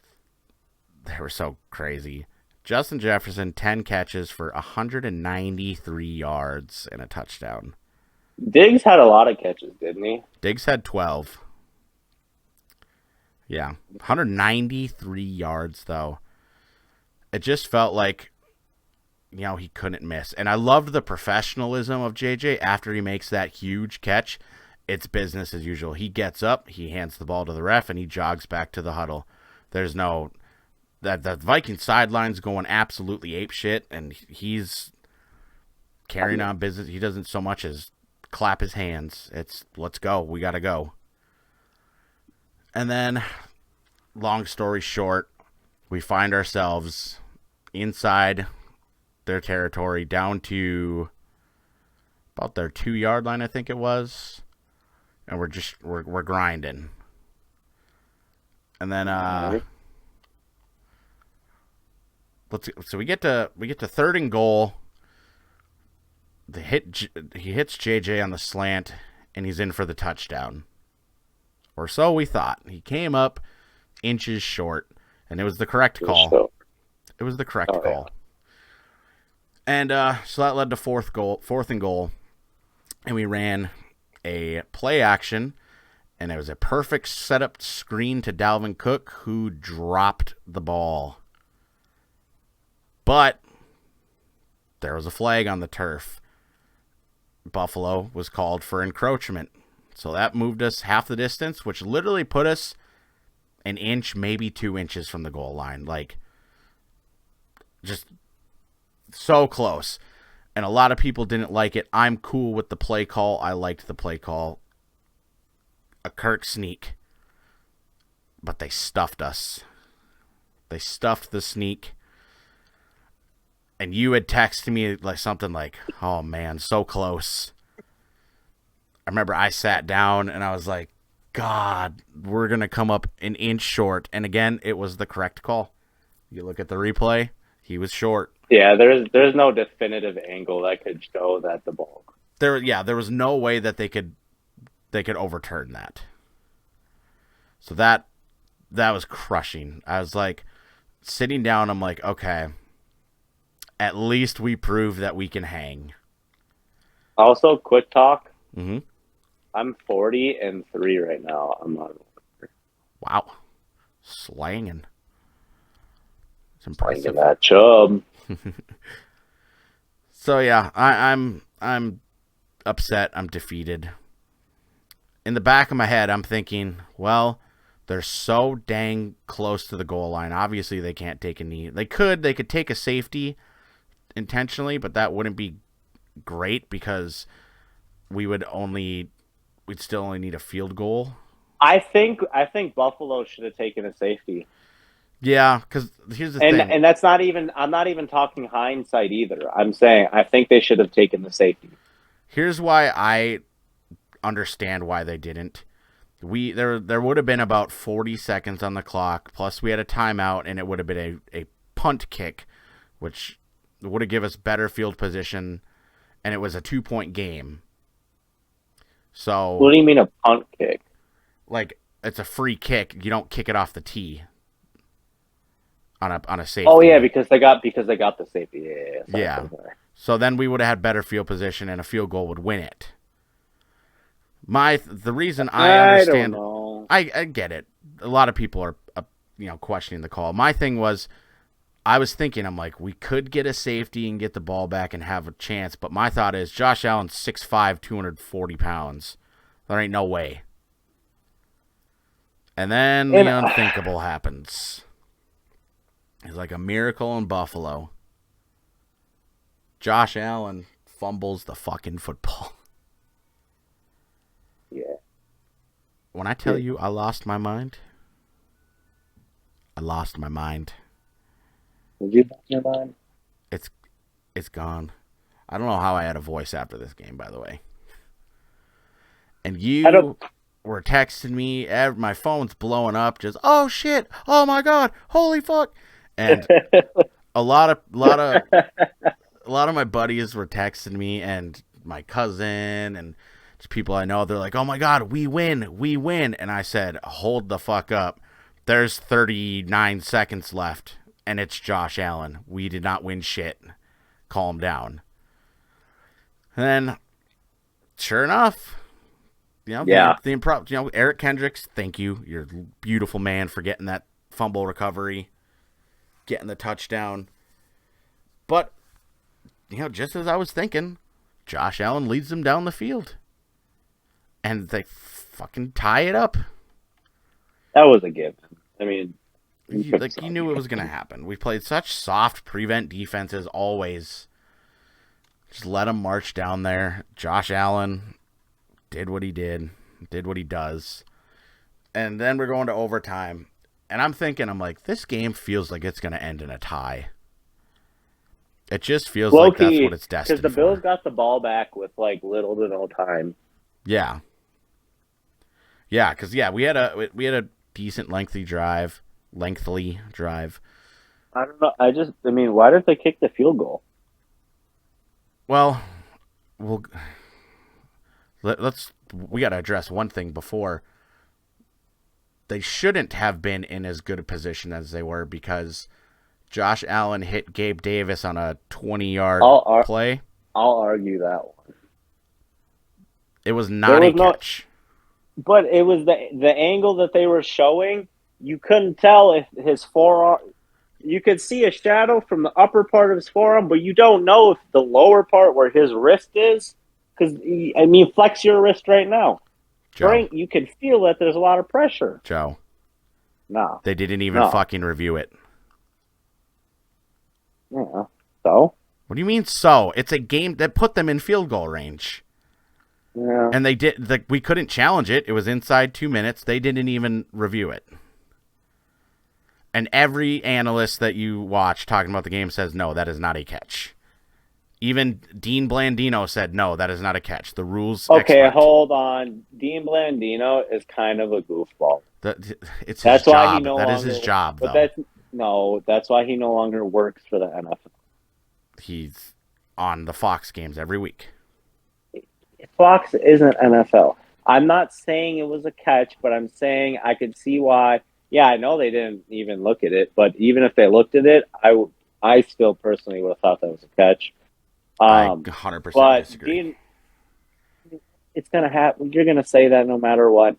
they were so crazy. Justin Jefferson, 10 catches for 193 yards and a touchdown. Diggs had a lot of catches, didn't he? Diggs had 12. Yeah. 193 yards, though. It just felt like, he couldn't miss. And I loved the professionalism of JJ after he makes that huge catch. It's business as usual. He gets up, he hands the ball to the ref, and he jogs back to the huddle. There's no... That Viking sideline's going absolutely apeshit, and he's carrying on business. He doesn't so much as clap his hands. It's, let's go. We got to go. And then, long story short, we find ourselves inside their territory down to about their 2-yard line, I think it was. And we're grinding. And then so we get to third and goal. He hits JJ on the slant, and he's in for the touchdown. Or so we thought. He came up inches short, and it was the correct call. It was the correct call. And so that led to fourth and goal, and we ran a play action, and it was a perfect setup screen to Dalvin Cook, who dropped the ball. But there was a flag on the turf. Buffalo was called for encroachment. So that moved us half the distance, which literally put us an inch, maybe 2 inches from the goal line. Like, just so close. And a lot of people didn't like it. I'm cool with the play call. I liked the play call. A Kirk sneak. But they stuffed us. They stuffed the sneak. And you had texted me like something like, oh man, so close. I remember I sat down and I was like, God, we're going to come up an inch short. And again, it was the correct call. You look at the replay, he was short. Yeah, there's no definitive angle that could show that the ball. There was no way that they could overturn that. So that was crushing. I was like, sitting down, I'm like, okay, at least we proved that we can hang. Also, quick talk. Mm-hmm. I'm 40-3 right now. I'm not. Wow, slanging. It's impressive. That chub. So yeah, I'm upset. I'm defeated. In the back of my head, I'm thinking, well, they're so dang close to the goal line. Obviously, they can't take a knee. They could take a safety intentionally, but that wouldn't be great because we'd still only need a field goal. I think Buffalo should have taken a safety. Yeah, because here's the thing. And that's not even. I'm not even talking hindsight either. I'm saying I think they should have taken the safety. Here's why I understand why they didn't. There would have been about 40 seconds on the clock, plus we had a timeout, and it would have been a punt kick, which would have given us better field position, and it was a 2-point game. So What do you mean a punt kick? Like it's a free kick. You don't kick it off the tee on a safety. Oh yeah, because they got the safety. Yeah. So then we would have had better field position, and a field goal would win it. The reason I understand, don't know. I get it. A lot of people are questioning the call. My thing was, I was thinking, I'm like, we could get a safety and get the ball back and have a chance. But my thought is, Josh Allen's 6'5", 240 pounds. There ain't no way. And then the unthinkable happens. It's like a miracle in Buffalo. Josh Allen fumbles the fucking football. Yeah. When I tell you I lost my mind, I lost my mind. Did you lose your mind? It's gone. I don't know how I had a voice after this game, by the way. And you were texting me. My phone's blowing up. Just, oh shit! Oh my god! Holy fuck! And a lot of my buddies were texting me, and my cousin and just people I know. They're like, "Oh my god, we win! We win!" And I said, "Hold the fuck up! There's 39 seconds left, and it's Josh Allen. We did not win shit. Calm down." And then, sure enough. The improv. Eric Kendricks, thank you. You're a beautiful man for getting that fumble recovery, getting the touchdown. But, just as I was thinking, Josh Allen leads them down the field. And they fucking tie it up. That was a given. I mean, you knew it was going to happen. We played such soft prevent defenses always. Just let them march down there. Josh Allen did what he did what he does. And then we're going to overtime. And I'm like, this game feels like it's going to end in a tie. It just feels like that's what it's destined for. Because the Bills got the ball back with, little to no time. Yeah. Yeah, because, we had a decent lengthy drive. I don't know. Why did they kick the field goal? Well, we got to address one thing before. They shouldn't have been in as good a position as they were because Josh Allen hit Gabe Davis on a 20-yard play. I'll argue that one. It was not a catch. But it was the angle that they were showing. You couldn't tell if his forearm. You could see a shadow from the upper part of his forearm, but you don't know if the lower part where his wrist is. Because, flex your wrist right now. Joe. Right? You can feel that there's a lot of pressure. Joe. No. They didn't even fucking review it. Yeah. So? What do you mean so? It's a game that put them in field goal range. Yeah. And they did. We couldn't challenge it. It was inside 2 minutes. They didn't even review it. And every analyst that you watch talking about the game says, no, that is not a catch. Even Dean Blandino said, no, that is not a catch. The rules Okay, hold on. Dean Blandino is kind of a goofball. It's his job. That is his job, though. That's why he no longer works for the NFL. He's on the Fox games every week. Fox isn't NFL. I'm not saying it was a catch, but I'm saying I could see why. Yeah, I know they didn't even look at it, but even if they looked at it, I still personally would have thought that was a catch. I 100% disagree. It's going to happen. You're going to say that no matter what.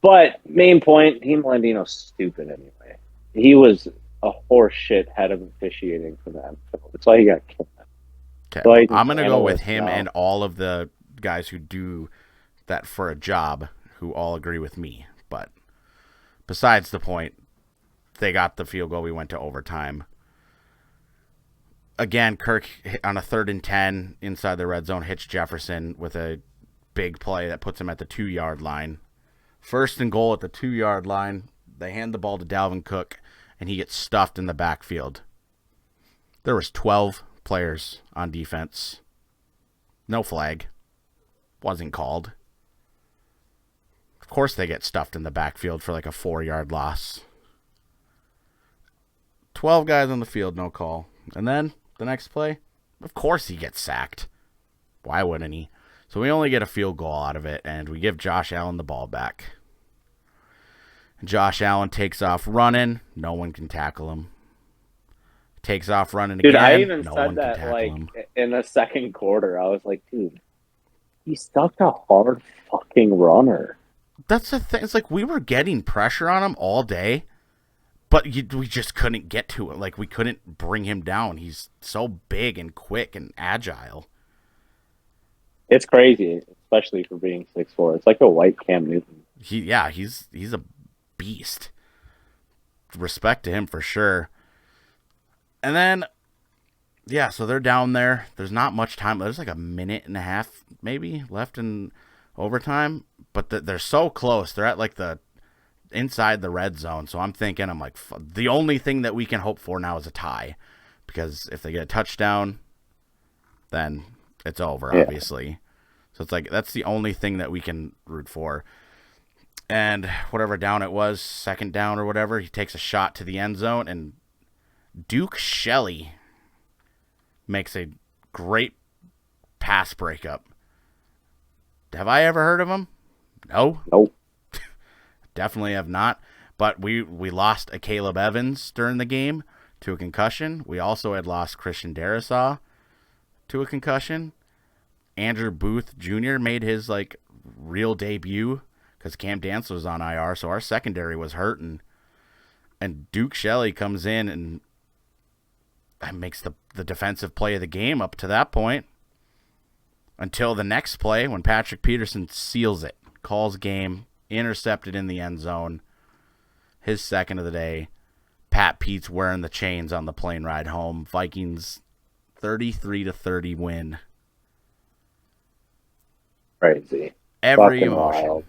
But main point, Dean Blandino's stupid anyway. He was a horse shit head of officiating for that. That's why he got killed. Okay. So I'm going to go with him and all of the guys who do that for a job who all agree with me. But besides the point, they got the field goal. We went to overtime. Again, Kirk on a 3rd and 10 inside the red zone hits Jefferson with a big play that puts him at the 2-yard line. 1st and goal at the 2-yard line. They hand the ball to Dalvin Cook, and he gets stuffed in the backfield. There was 12 players on defense. No flag. Wasn't called. Of course they get stuffed in the backfield for a 4-yard loss. 12 guys on the field, no call. And then the next play, of course he gets sacked. Why wouldn't he? So we only get a field goal out of it, and we give Josh Allen the ball back. Josh Allen takes off running. No one can tackle him. Takes off running Dude, again. I even no said one that can tackle like him. in the second quarter. I was like, dude, he's such a hard fucking runner. That's the thing. It's like we were getting pressure on him all day, but we just couldn't get to it. Like, we couldn't bring him down. He's so big and quick and agile. It's crazy, especially for being 6'4". It's like a white Cam Newton. He's a beast. Respect to him for sure. And then, yeah, so they're down there. There's not much time. There's like a minute and a half maybe left in overtime, but they're so close. They're at like the inside the red zone. So I'm like, the only thing that we can hope for now is a tie, because if they get a touchdown, then it's over, obviously. So it's like, that's the only thing that we can root for. And whatever down it was, second down or whatever, he takes a shot to the end zone, and Duke Shelley makes a great pass breakup. Have I ever heard of him? No. Nope. Definitely have not. But we lost a Caleb Evans during the game to a concussion. We also had lost Christian Darrisaw to a concussion. Andrew Booth Jr. made his like real debut because Cam Dance was on IR, so our secondary was hurting. And Duke Shelley comes in and makes the defensive play of the game up to that point, until the next play when Patrick Peterson seals it, calls game, intercepted in the end zone. His second of the day. Pat Pete's wearing the chains on the plane ride home. Vikings 33-30 win. Crazy. Every Fucking emotion. wild.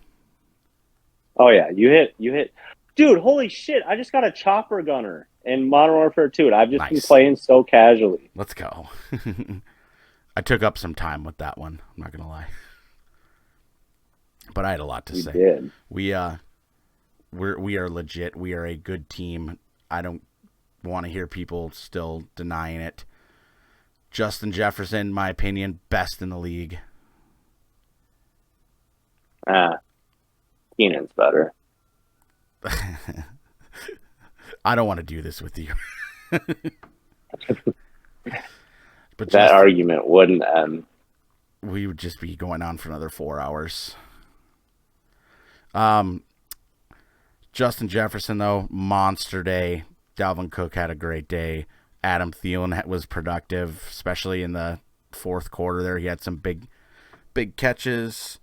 Oh yeah, you hit. Dude, holy shit! I just got a chopper gunner in Modern Warfare 2. And I've just been playing so casually. Let's go. I took up some time with that one. I'm not gonna lie, but I had a lot to say. Did. We are legit. We are a good team. I don't want to hear people still denying it. Justin Jefferson, in my opinion, best in the league. Keenan's better. I don't want to do this with you. But that argument wouldn't end. We would just be going on for another 4 hours. Justin Jefferson, though, monster day. Dalvin Cook had a great day. Adam Thielen was productive, especially in the fourth quarter there. He had some big catches.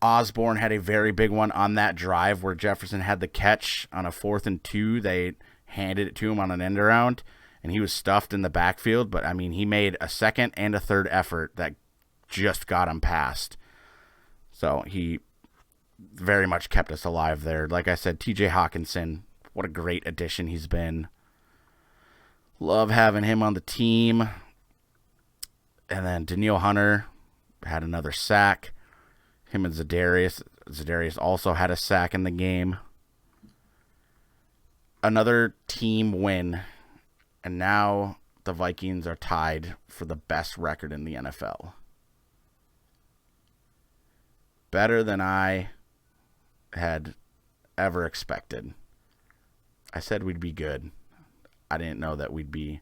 Osborne had a very big one on that drive where Jefferson had the catch on a 4th and 2. They handed it to him on an end around, and he was stuffed in the backfield. But, I mean, he made a second and a third effort that just got him past. So he very much kept us alive there. Like I said, TJ Hawkinson, what a great addition he's been. Love having him on the team. And then Danielle Hunter had another sack. Him and Za'Darius. Za'Darius also had a sack in the game. Another team win. And now the Vikings are tied for the best record in the NFL. Better than I had ever expected. I said we'd be good. I didn't know that we'd be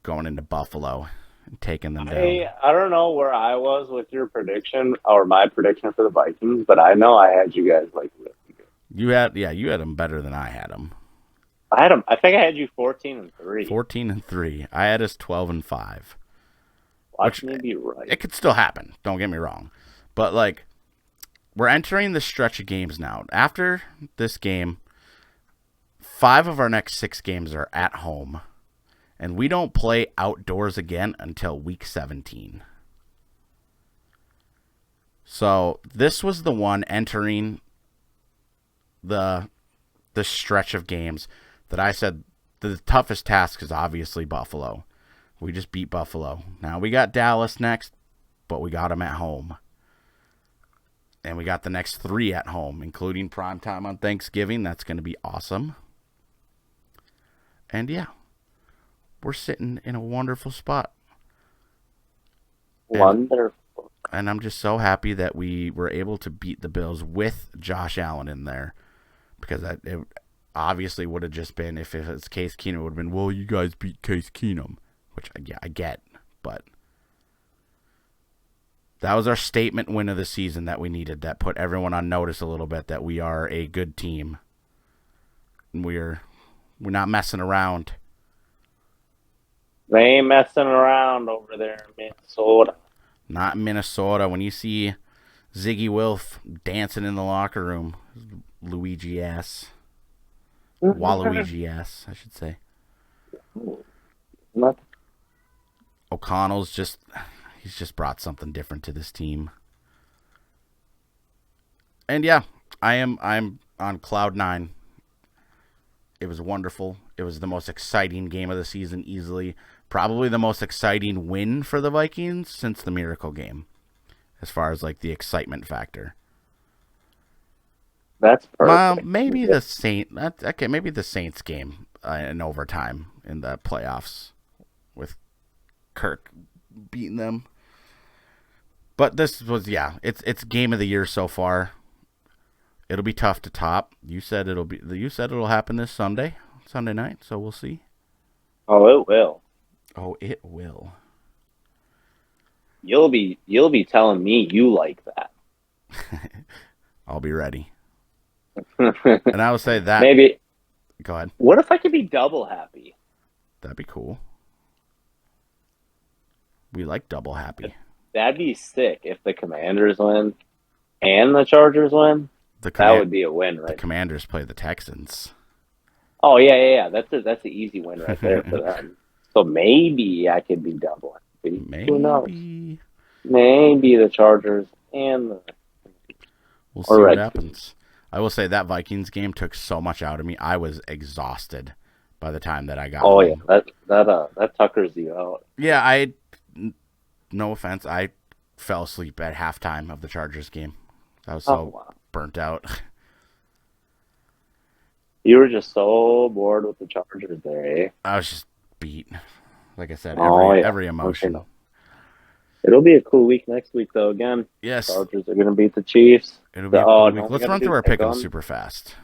going into Buffalo and taking them down. I don't know where I was with your prediction or my prediction for the Vikings, but I know I had you guys like really good. You had them better than I had them. I had them. I think I had you 14-3. 14-3. I had us 12-5. Watch me be right. It could still happen. Don't get me wrong, but like, we're entering the stretch of games now. After this game, 5 of our next 6 games are at home. And we don't play outdoors again until week 17. So this was the one entering the stretch of games that I said the toughest task is obviously Buffalo. We just beat Buffalo. Now we got Dallas next, but we got them at home. And we got the next 3 at home, including primetime on Thanksgiving. That's going to be awesome. And yeah, we're sitting in a wonderful spot. Wonderful. and I'm just so happy that we were able to beat the Bills with Josh Allen in there, because it obviously would have just been, if it's Case Keenum, it would have been, well, you guys beat Case Keenum, which I get, but that was our statement win of the season that we needed, that put everyone on notice a little bit that we are a good team. And we're not messing around. They ain't messing around over there in Minnesota. Not in Minnesota. When you see Ziggy Wilf dancing in the locker room, Luigi ass. Waluigi ass, I should say. Not O'Connell's he's just brought something different to this team. And yeah, I'm on cloud 9. It was wonderful. It was the most exciting game of the season, easily. Probably the most exciting win for the Vikings since the Miracle game, as far as like the excitement factor. That's perfect. Well, maybe the Saints game in overtime in the playoffs with Kirk beating them. But this was, it's game of the year so far. It'll be tough to top. You said it'll happen this Sunday night, so we'll see. Oh, it will. Oh, it will. You'll be telling me you like that. I'll be ready. And I would say that. Maybe. Go ahead. What if I could be double happy? That'd be cool. We like double happy. That'd be sick if the Commanders win and the Chargers win. That would be a win, right? The Commanders play the Texans. Oh yeah. That's an easy win right there for them. So maybe I could be double happy. Who knows? Maybe the Chargers and the. We'll see what happens. I will say that Vikings game took so much out of me. I was exhausted by the time that I got home. Yeah, that tuckers you out. Yeah, no offense, I fell asleep at halftime of the Chargers game. I was so burnt out. You were just so bored with the Chargers there, eh? I was just beat. Like I said, every emotion. It'll be a cool week next week, though, again. Yes. The Chargers are going to beat the Chiefs. It'll be a cool week. Let's run through our pick-em super fast.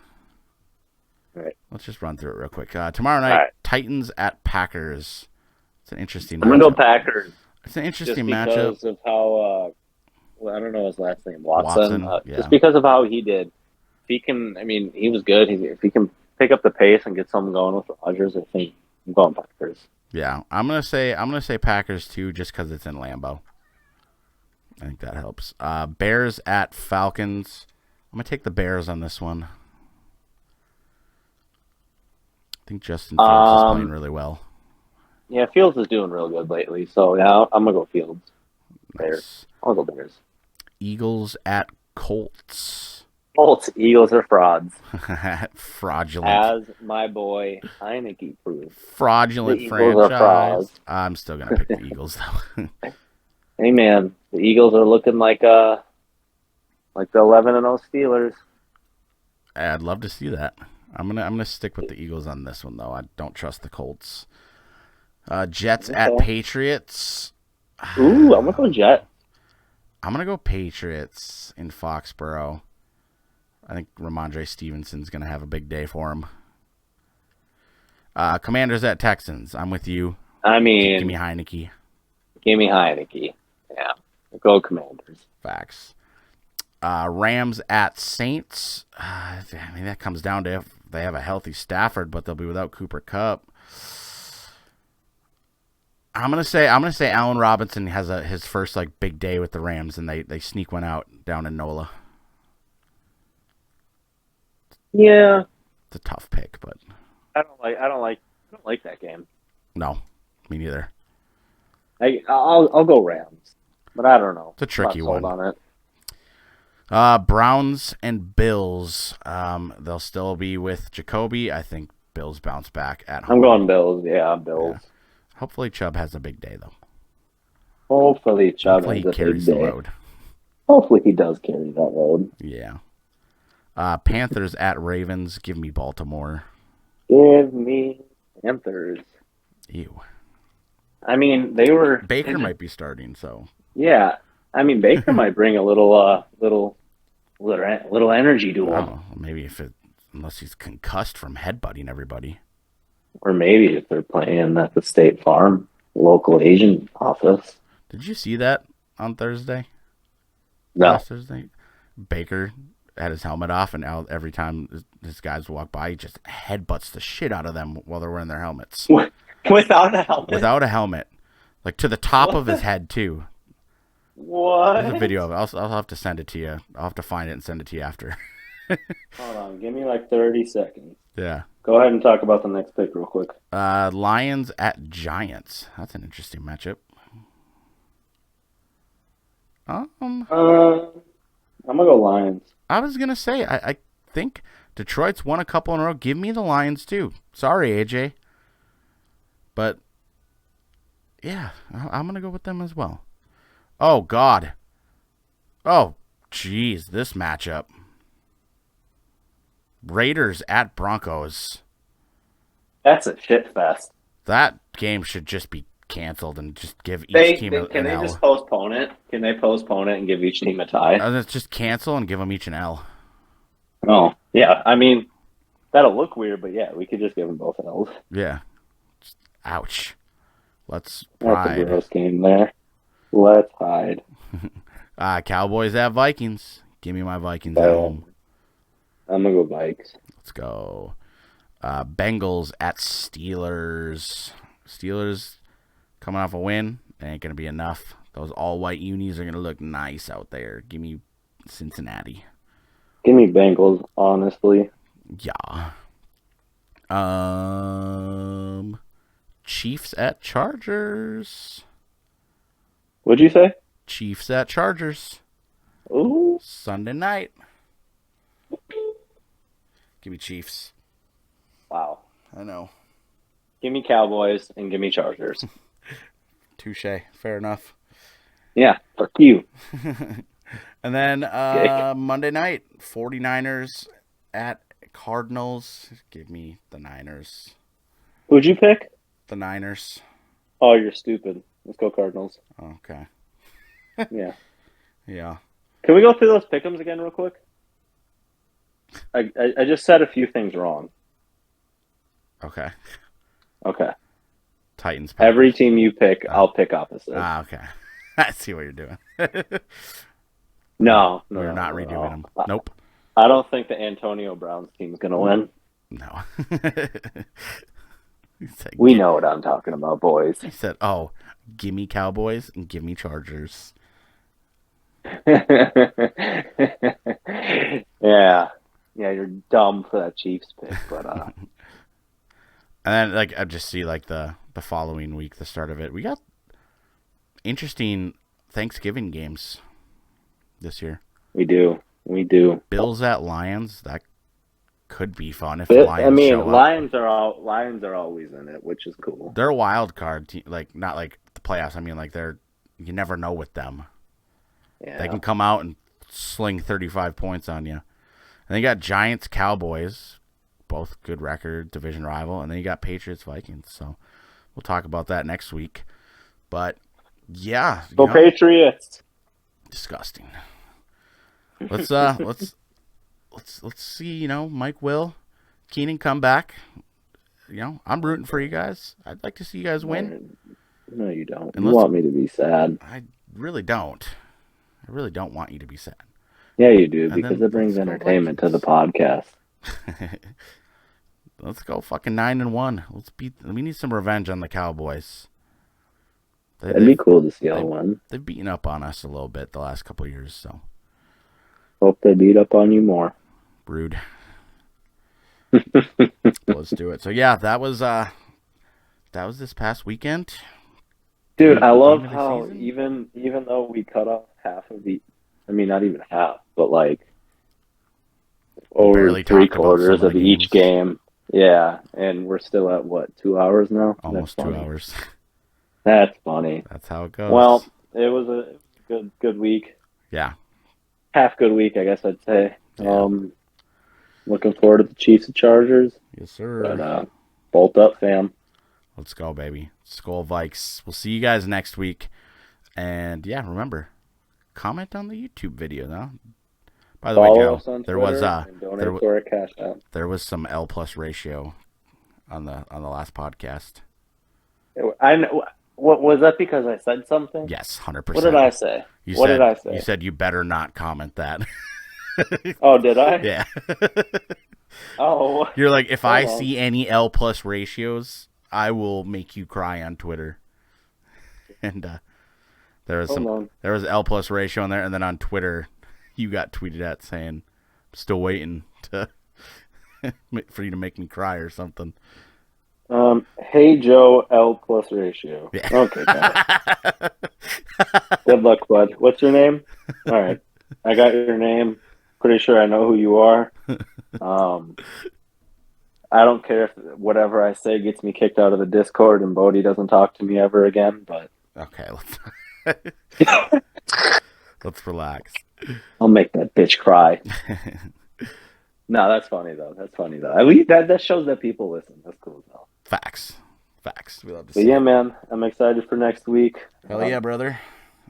All right. Let's just run through it real quick. Tomorrow night, Titans at Packers. It's an interesting matchup. I'm going to go Packers. It's an interesting matchup. Just because of how, I don't know his last name, Watson. Yeah. Just because of how he did. If he can, he was good. If he can pick up the pace and get something going with Rodgers, I think I'm going Packers. Yeah, I'm gonna say Packers too, just because it's in Lambeau. I think that helps. Bears at Falcons. I'm gonna take the Bears on this one. I think Justin Fields is playing really well. Yeah, Fields is doing real good lately, so yeah, I'm gonna go Fields. Bears. Nice. I'll go Bears. Eagles at Colts. Eagles are frauds. Fraudulent. As my boy Heinicke proved. Fraudulent franchise. I'm still going to pick the Eagles, though. Hey, man. The Eagles are looking like the 11-0 Steelers. I'd love to see that. I'm gonna stick with the Eagles on this one, though. I don't trust the Colts. Jets at Patriots. Ooh, I'm going to go Jets. I'm going to go Patriots in Foxborough. I think Ramondre Stevenson's going to have a big day for him. Commanders at Texans. I'm with you. Give me Heinicke. Give me Heinicke. Yeah. Go Commanders. Facts. Rams at Saints. That comes down to if they have a healthy Stafford, but they'll be without Cooper Kupp. I'm gonna say Allen Robinson has his first big day with the Rams, and they sneak one out down in NOLA. Yeah, it's a tough pick, but I don't like that game. No, me neither. I'll go Rams, but I don't know. It's a tricky one. On it. Browns and Bills. They'll still be with Jacoby. I think Bills bounce back at home. I'm going Bills. Yeah, Bills. Yeah. Hopefully Chubb has a big day, though. Hopefully Chubb has a carries big day. The load. Hopefully he does carry that load. Yeah. Panthers at Ravens. Give me Baltimore. Give me Panthers. Ew. They were... Baker might be starting, so... Yeah. I mean, Baker might bring a little energy to I him. don't know. Maybe unless he's concussed from headbutting everybody. Or maybe if they're playing at the State Farm local agent office. Did you see that on Thursday? No. Last Thursday? Baker had his helmet off, and now every time his guys walk by, he just headbutts the shit out of them while they're wearing their helmets. Without a helmet? Without a helmet. Like to the top of his head, too. What? There's a video of it. I'll have to send it to you. I'll have to find it and send it to you after. Hold on. Give me like 30 seconds. Yeah. Go ahead and talk about the next pick real quick. Lions at Giants. That's an interesting matchup. I'm gonna go Lions. I was gonna say I think Detroit's won a couple in a row. Give me the Lions too. Sorry, AJ, but yeah, I'm gonna go with them as well. Oh God. Oh jeez, this matchup. Raiders at Broncos. That's a shit fest. That game should just be canceled and just give each team an Can they L. just postpone it? Can they postpone it and give each team a tie? Let's just cancel and give them each an L. Oh, yeah. I mean, that'll look weird, but yeah, we could just give them both L's. Yeah. Just, ouch. Let's That's ride. a gross game there. Let's hide. Cowboys at Vikings. Give me my Vikings at home. I'm going to go Vikes. Let's go. Bengals at Steelers. Steelers coming off a win. It ain't going to be enough. Those all-white unis are going to look nice out there. Give me Cincinnati. Give me Bengals, honestly. Yeah. Chiefs at Chargers. What'd you say? Chiefs at Chargers. Ooh. Sunday night. Give me Chiefs. Wow. I know. Give me Cowboys and give me Chargers. Touche. Fair enough. Yeah, fuck you. And then Monday night, 49ers at Cardinals. Give me the Niners. Who'd you pick? The Niners. Oh, you're stupid. Let's go Cardinals. Okay. Yeah. Yeah. Can we go through those pick'ems again real quick? I just said a few things wrong. Okay. Okay. Titans. Every team you pick, I'll pick opposite. Okay. I see what you're doing. No. We're not redoing them. Nope. I don't think the Antonio Brown's team's going to win. No. We know what I'm talking about, boys. He said, oh, give me Cowboys and give me Chargers. Yeah, you're dumb for that Chiefs pick, but And then I just see the following week, the start of it. We got interesting Thanksgiving games this year. We do. Bills at Lions. That could be fun if the Lions show up. Lions are always in it, which is cool. They're a wild card team, not like the playoffs. I mean, you never know with them. Yeah. They can come out and sling 35 points on you. And then you got Giants, Cowboys, both good record, division rival. And then you got Patriots, Vikings. So we'll talk about that next week. But yeah, Go Patriots. Disgusting. Let's see. Mike Will, Keenan come back. I'm rooting for you guys. I'd like to see you guys win. No, you don't. You want me to be sad. I really don't. I really don't want you to be sad. Yeah, you do, because it brings entertainment to the podcast. Let's go fucking 9-1. We need some revenge on the Cowboys. That'd be cool to see y'all win. They've beaten up on us a little bit the last couple of years, so. Hope they beat up on you more. Rude. Let's do it. So yeah, that was this past weekend. Dude, I love how even though we cut off half of not even half, but over 3/4 of each game. Yeah, and we're still at 2 hours now? Almost 2 hours. That's funny. That's how it goes. Well, it was a good week. Yeah. Half good week, I guess I'd say. Yeah. Looking forward to the Chiefs and Chargers. Yes, sir. But bolt up, fam. Let's go, baby. Skol Vikes. We'll see you guys next week. And yeah, remember, comment on the YouTube video now. By the way, Follow Joe, us on there was Twitter and donate to our cash app. there was some L plus ratio on the last podcast. I know. What was that? Because I said something? Yes, 100%. What did I say? What did I say? You said you better not comment that. Oh, did I? Yeah. Oh. You're like, if I Hold on. see any L plus ratios, I will make you cry on Twitter. And there was L plus ratio on there, and then on Twitter, you got tweeted at saying, "I'm still waiting to for you to make me cry" or something. Hey Joe, L plus ratio. Yeah. Okay, got it. Good luck, bud. What's your name? All right, I got your name. Pretty sure I know who you are. I don't care if whatever I say gets me kicked out of the Discord and Bodie doesn't talk to me ever again. But Okay, let's relax. I'll make that bitch cry. No, that's funny though. At least that shows that people listen. That's cool though. Facts. We love to But see yeah, it. man, I'm excited for next week. Hell yeah, brother.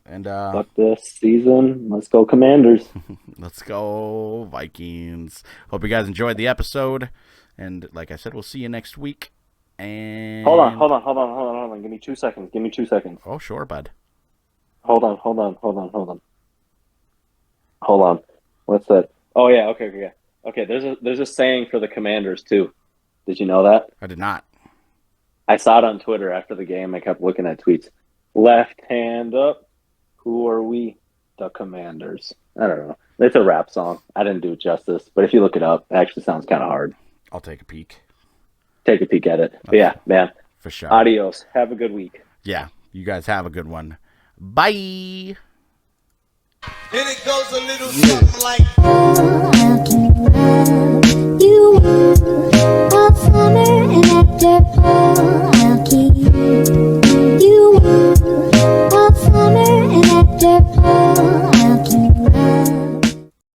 And Fuck this season. Let's go Commanders. let's go Vikings. Hope you guys enjoyed the episode. And like I said, we'll see you next week. And Hold on. Give me 2 seconds. Oh, sure, bud. Hold on. What's that? Oh yeah, okay. Okay, there's a saying for the Commanders too. Did you know that? I did not. I saw it on Twitter after the game. I kept looking at tweets. Left hand up. Who are we? The Commanders. I don't know. It's a rap song. I didn't do it justice, but if you look it up, it actually sounds kind of hard. I'll take a peek. Take a peek at it. But yeah, man. For sure. Adios. Have a good week. Yeah, you guys have a good one. Bye. And it goes a little something like. Oh, how can you love